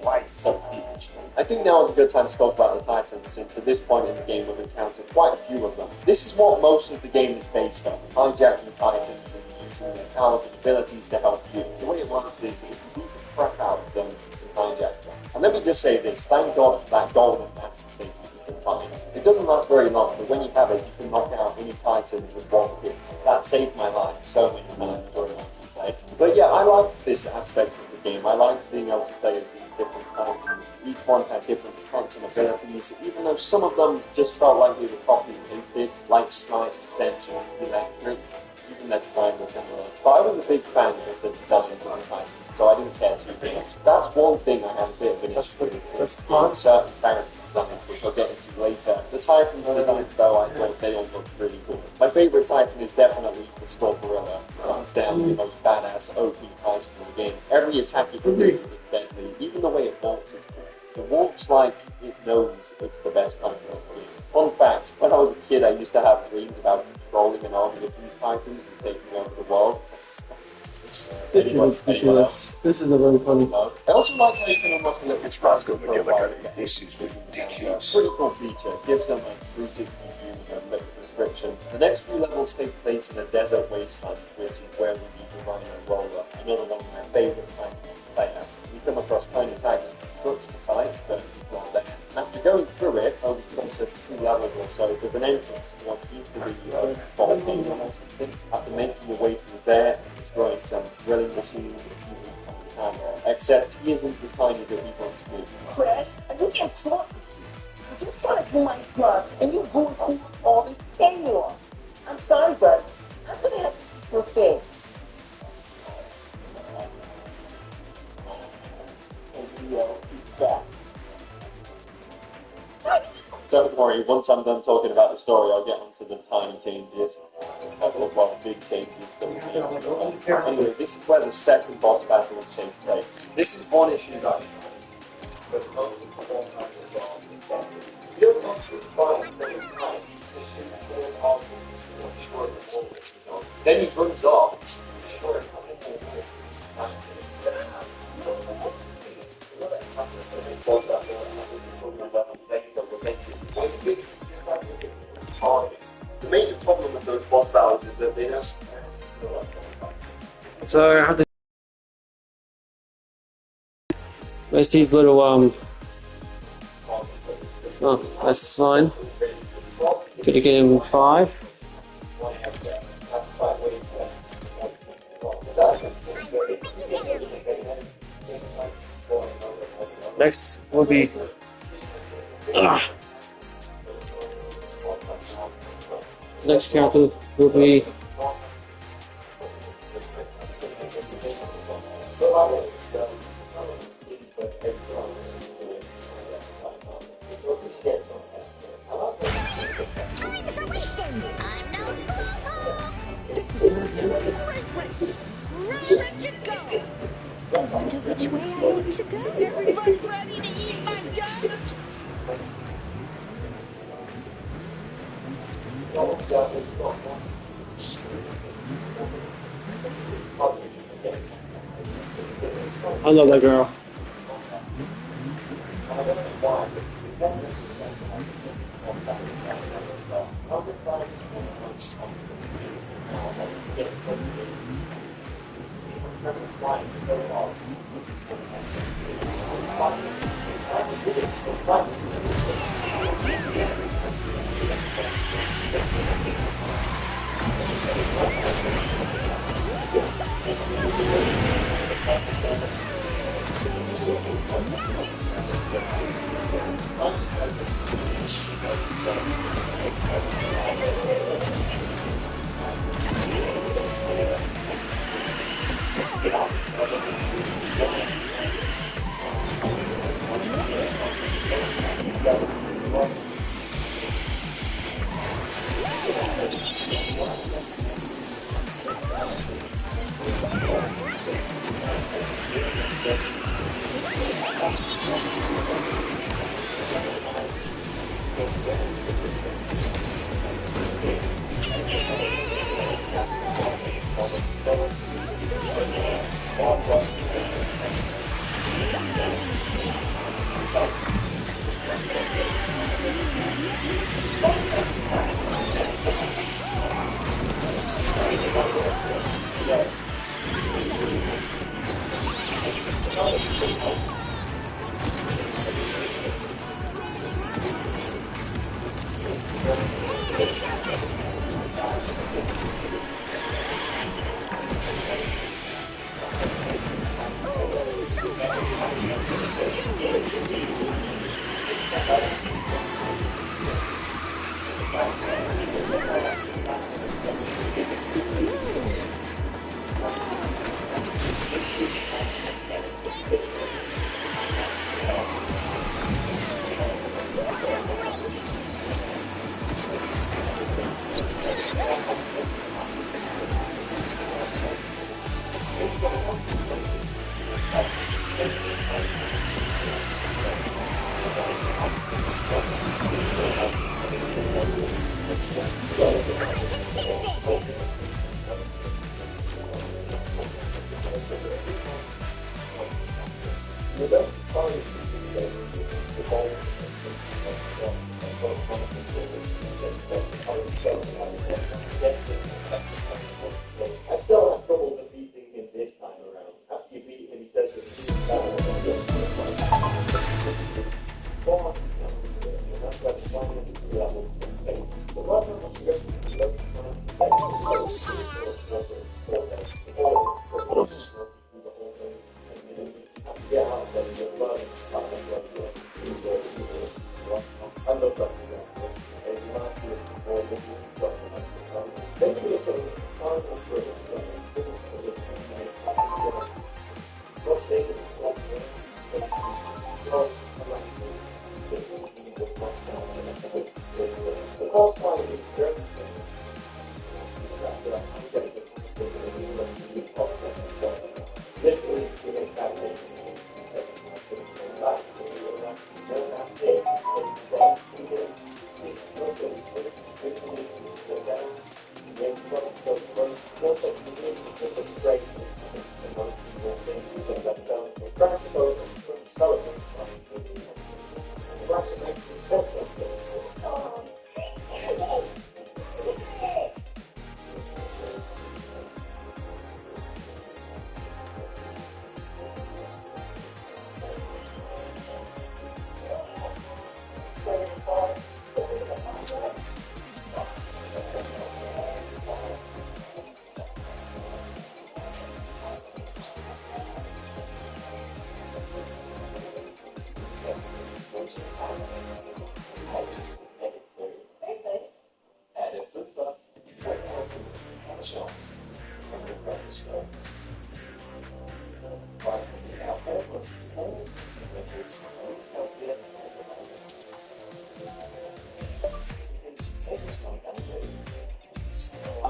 Life of Beach. I think now is a good time to talk about the Titans, since at this point in the game we've encountered quite a few of them. This is what most of the game is based on, hijacking Titans and using their powers and abilities to help you. The way it works is, if you beat the crap out of them, you can hijack them. And let me just say this, thank God for that golden master thing you can find. It doesn't last very long, but when you have it, you can knock out any Titan with one hit. That saved my life so many times during my play. But yeah, I liked this aspect of the game. I liked being able to play as these different Titans. Each one had different attacks and abilities, even though some of them just felt like they were copy and pasted, like Snipe, Stench, and Electric. Even their design was similar. But I was a big fan of the design of the Titans, so I didn't care too much. That's one thing I had a bit of an issue with. Certain character designs, which I'll get into later. The Titans designs, though, I thought they all looked really cool. My my favorite Titan is definitely the Skull Gorilla. Hands down, the most badass OP Titan in the game. Every attack it can do is deadly. Even the way it walks is cool. It walks like it knows it's the best Titan in the game. Fun fact, when I was a kid, I used to have dreams about controlling an army of these Titans and taking over the world. This is ridiculous. This is a very funny. I also like how you can unlock a little Trasco profile. This is ridiculous. Pretty cool feature. Gives them a 360 view and a little description. The next few levels take place in a desert wasteland, which is where we meet the Rhino Roller, another one of my favorite Titans to play as. We come across tiny tigers construction site that is not there. And after going through it, over the course of 2 levels or so, there's an entrance to what seems to be a volcano or something. After making your way through there and destroying some drilling machines, except he isn't the tiny that he wants to be. Trash, and you can't trust me. You try to my truck, and you go through all this chaos. I'm sorry, bud. I'm gonna have to your face. And he's back. Don't worry, once I'm done talking about the story, I'll get onto the tiny changes. Well, big changes that we made. Anyway, this is where the second boss battle takes place. This is one issue that I then he runs off. The major problem with those boss battles is that they don't. So I have to. Where's these little Oh, that's fine. Gonna get him 5. Next will be. Next character will be. This is gonna be a great race. Ready to go. I wonder which way I ought to go. Everybody ready to eat my dust? I love that girl.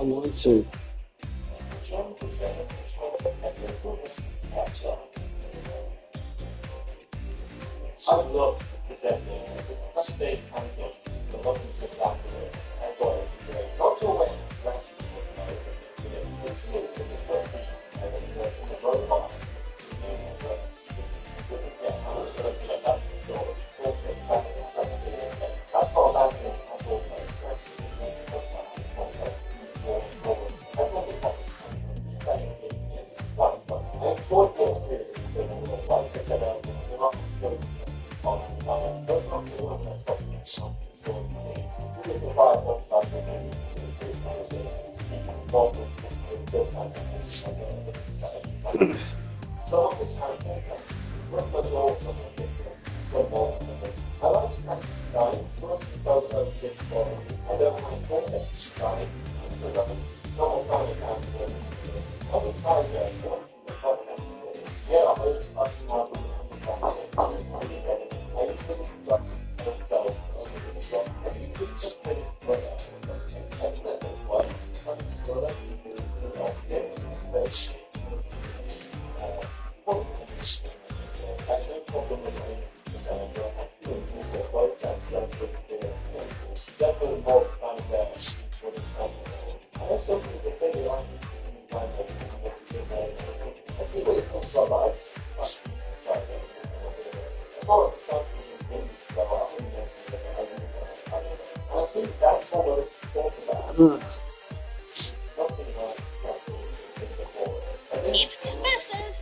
I want to. I love presenting because it's they kind of get the looking for that and going not to win it's in the first and in the robot that's all that is.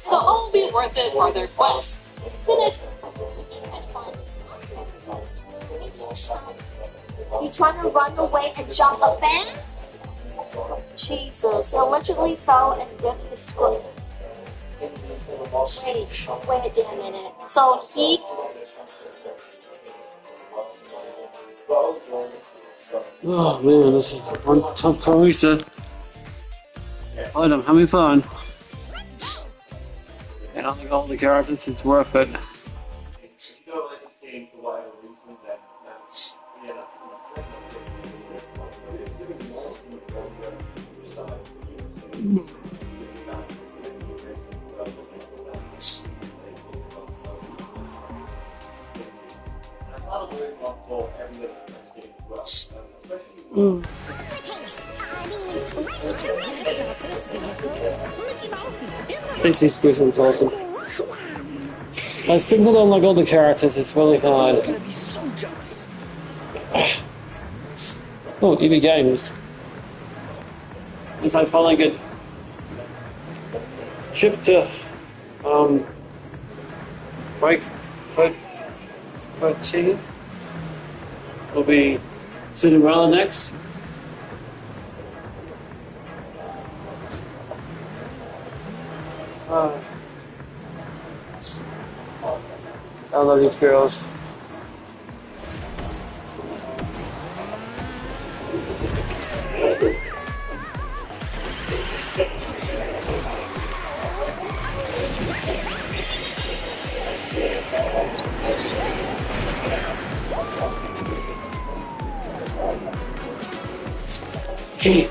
It'll all be worth it for their quest. Finish. You trying to run away and jump a fan? Jesus, he allegedly fell and ripped his scrotum. Wait a minute. So he... Oh man, this is one tough Carissa. But I'm having fun. And I like all the characters, it's worth it. Dixie Squeeze and Colton. I still don't like all the characters, it's really hard. Oh, EV Games. As I finally get shipped to Frankfurt, we'll be Cinderella next. I love these girls. Hey.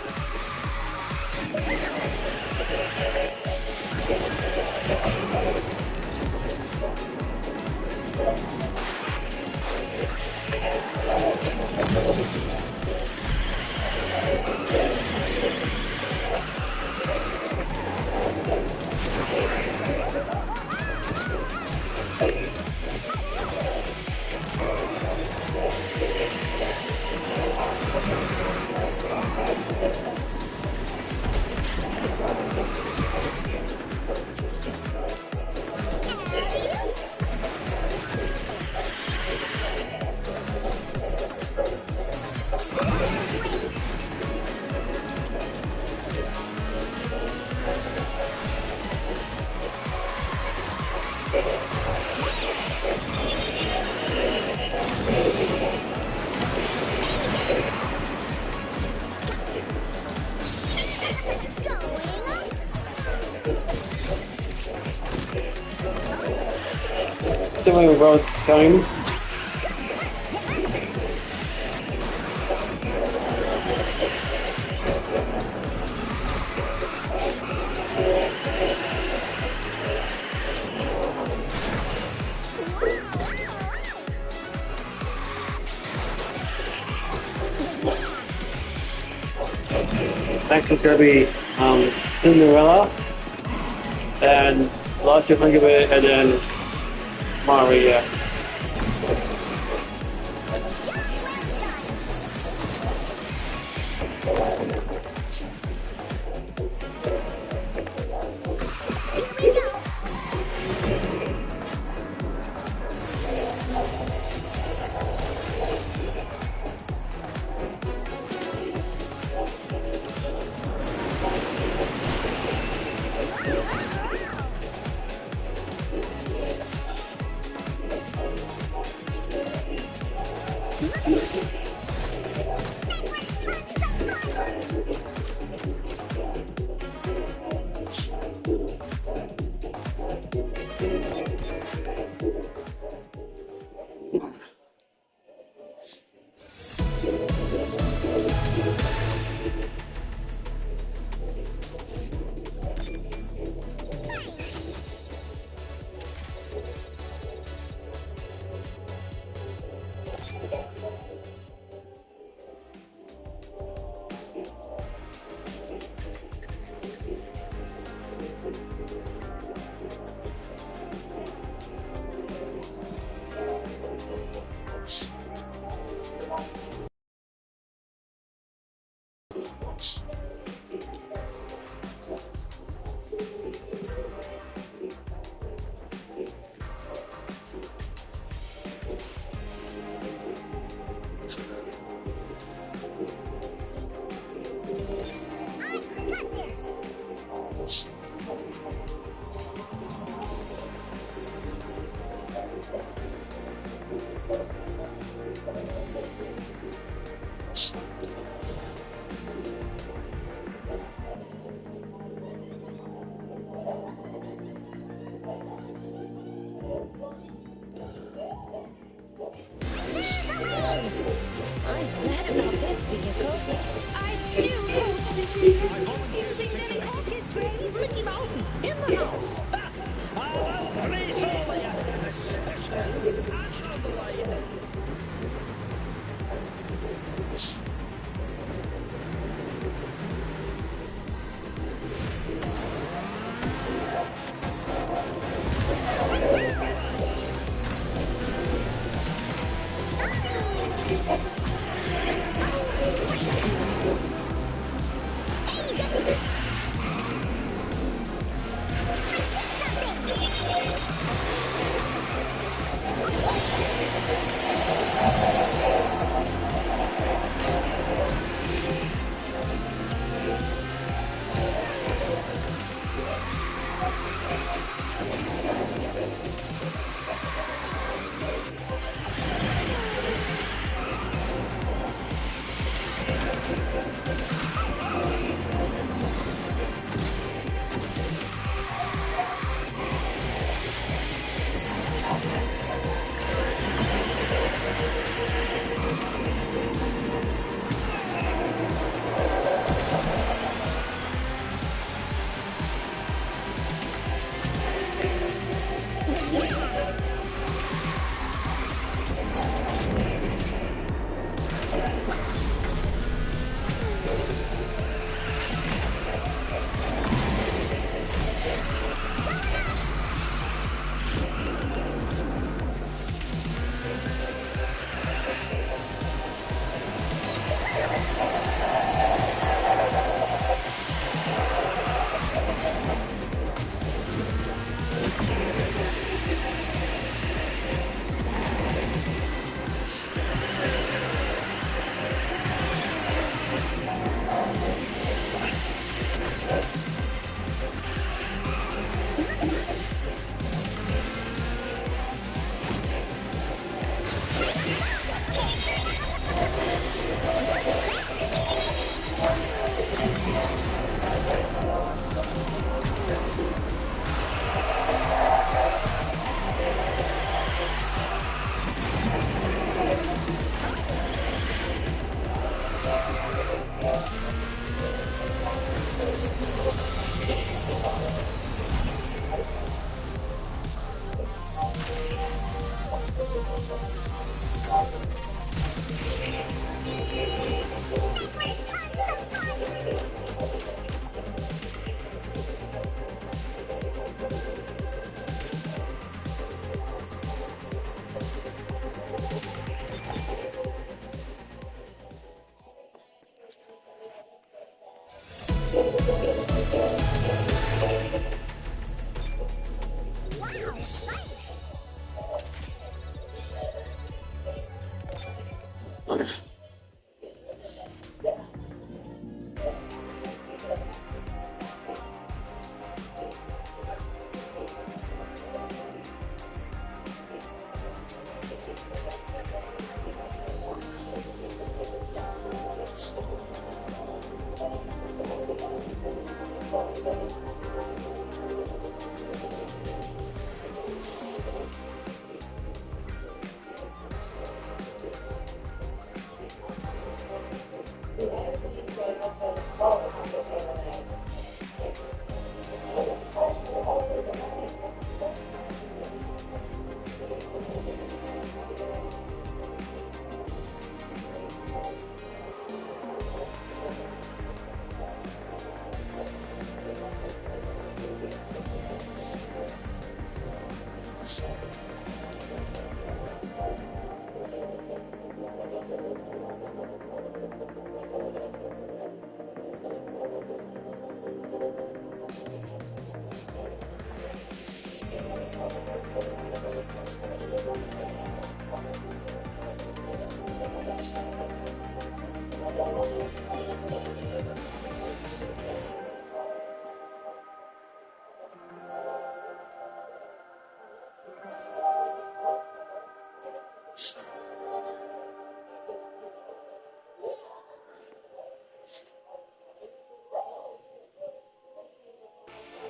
doing with Rod's comb. Next is going to be Cinderella, and last year Hungary, and then Maria. I'm glad about this vehicle. I do hope this is using the cultist rays. Mickey Mouse is in the house. I'll race all of you, especially Adelaide.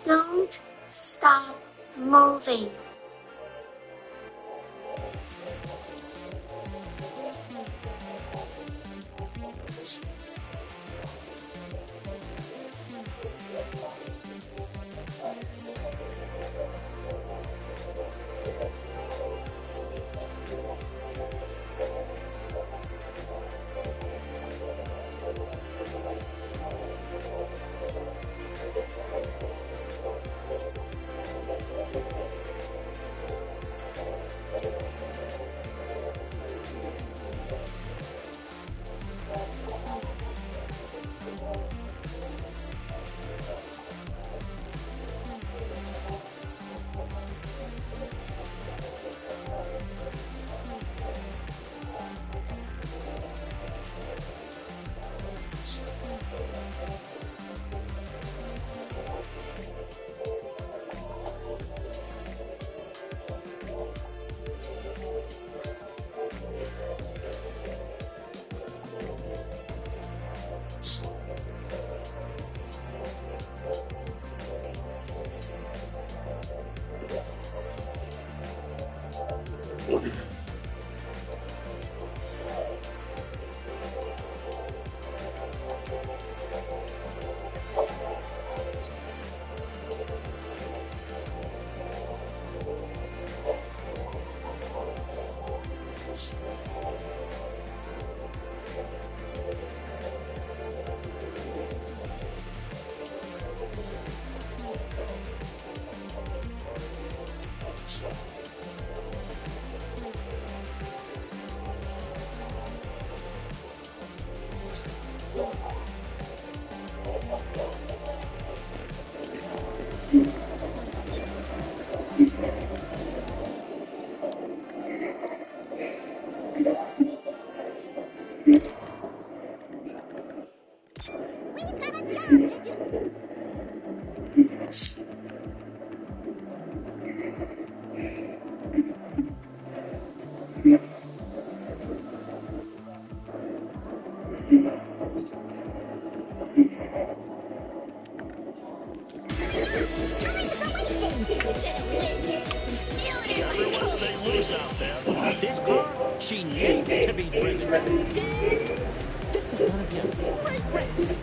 Don't stop moving. Everyone stay loose out there. This car, she needs to be driven. This is gonna be a great race.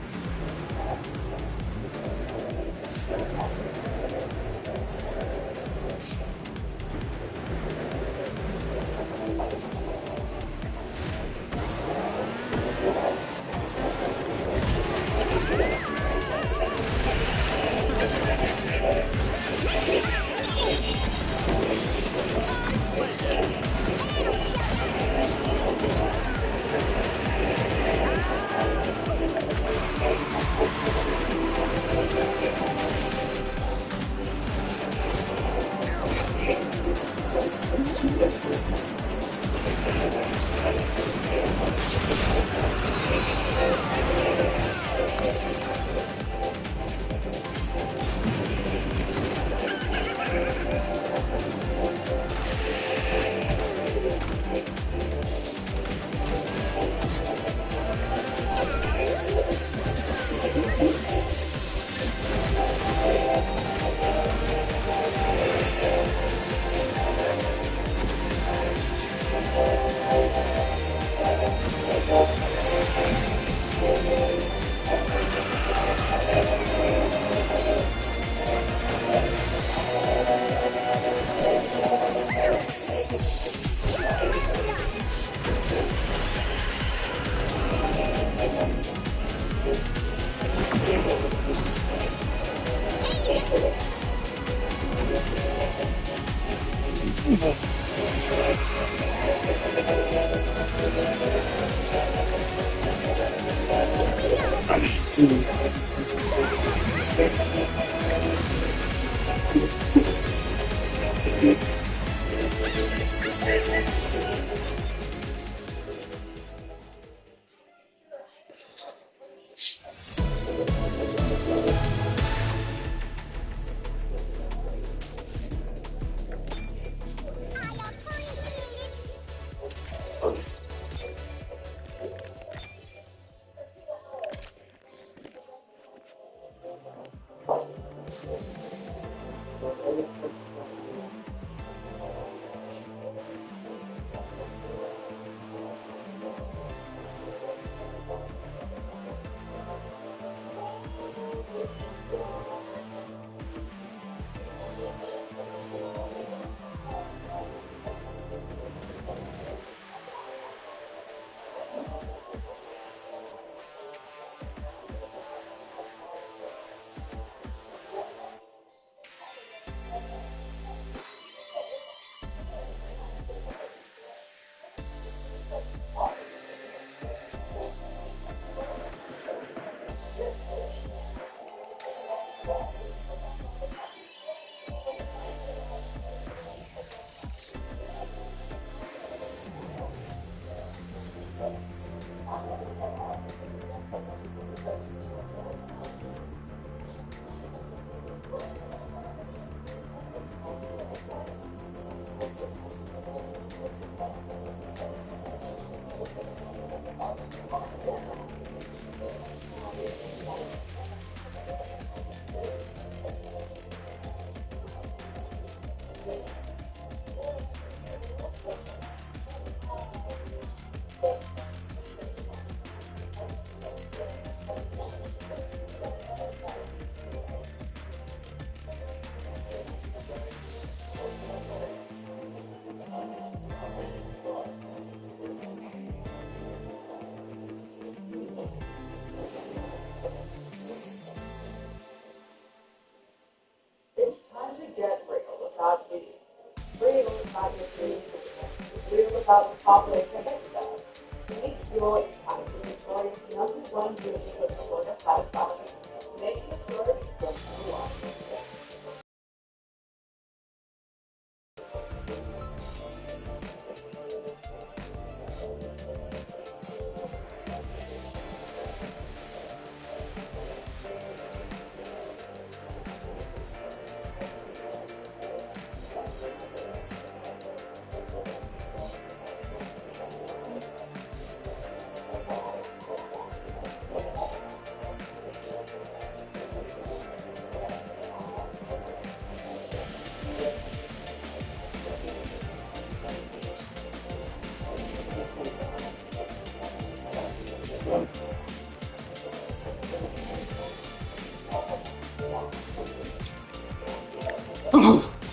It's time to get real about you. Real about your dreams. Real about the population of Canada. Make your impact the victorious #1 beauty with the Lord of Satisfaction. Making it sure that you are.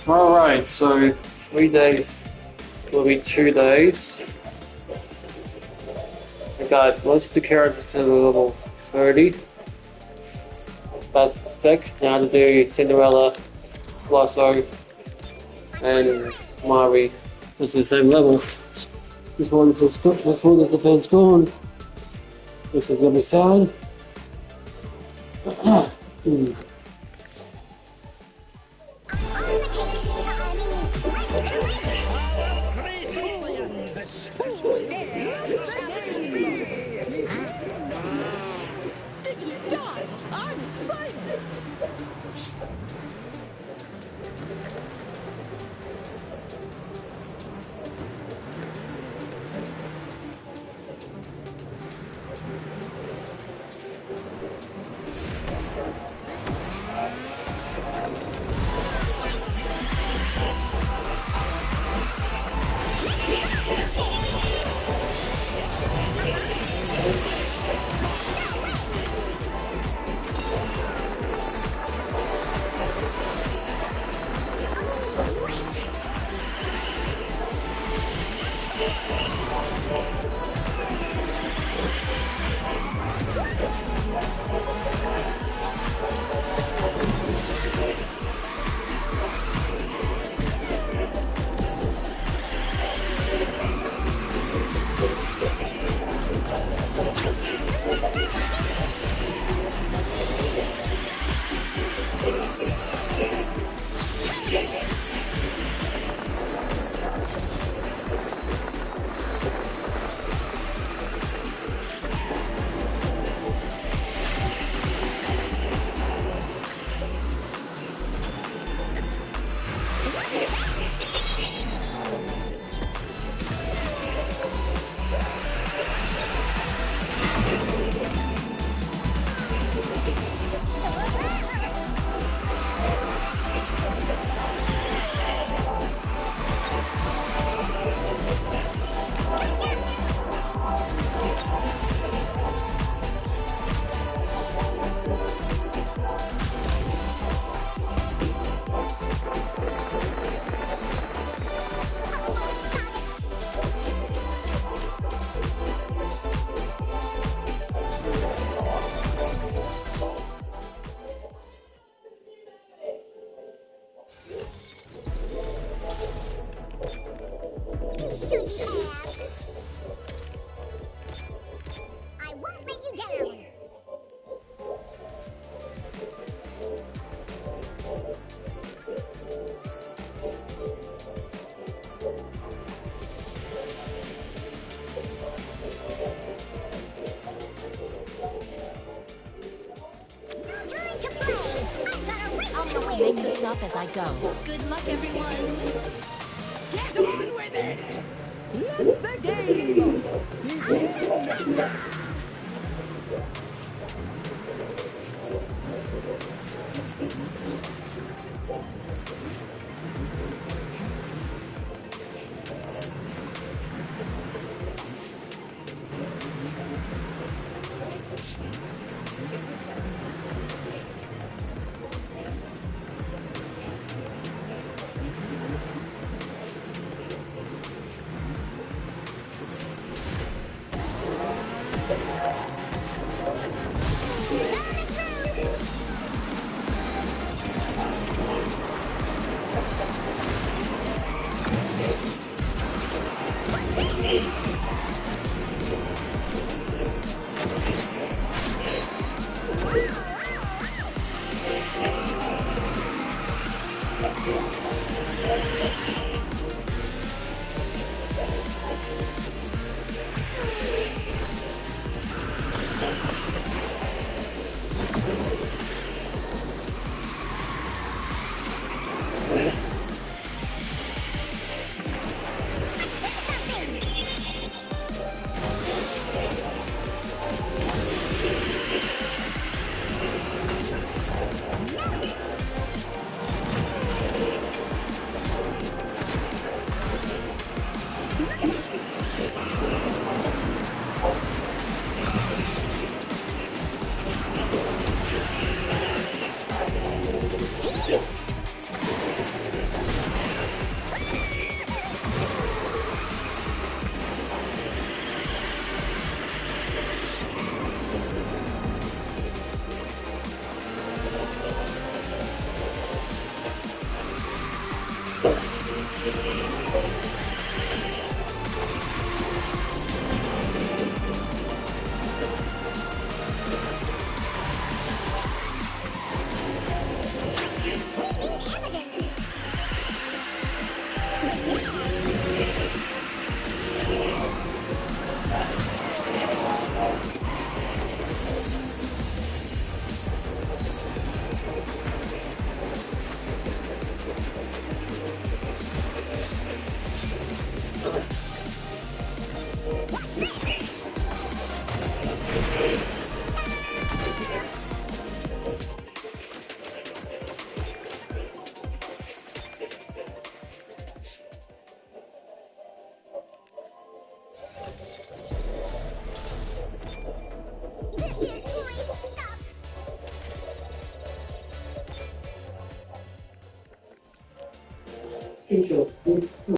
Alright, so 3 days will be 2 days. I got most of the characters to level 30. That's sick. Now to do Cinderella, Flosso, and Mari. It's the same level. This one is the fence gone. This is gonna be sad. I'm excited! stop as I go. Good luck, everyone. Get on with it! Let the game begin! Interesting.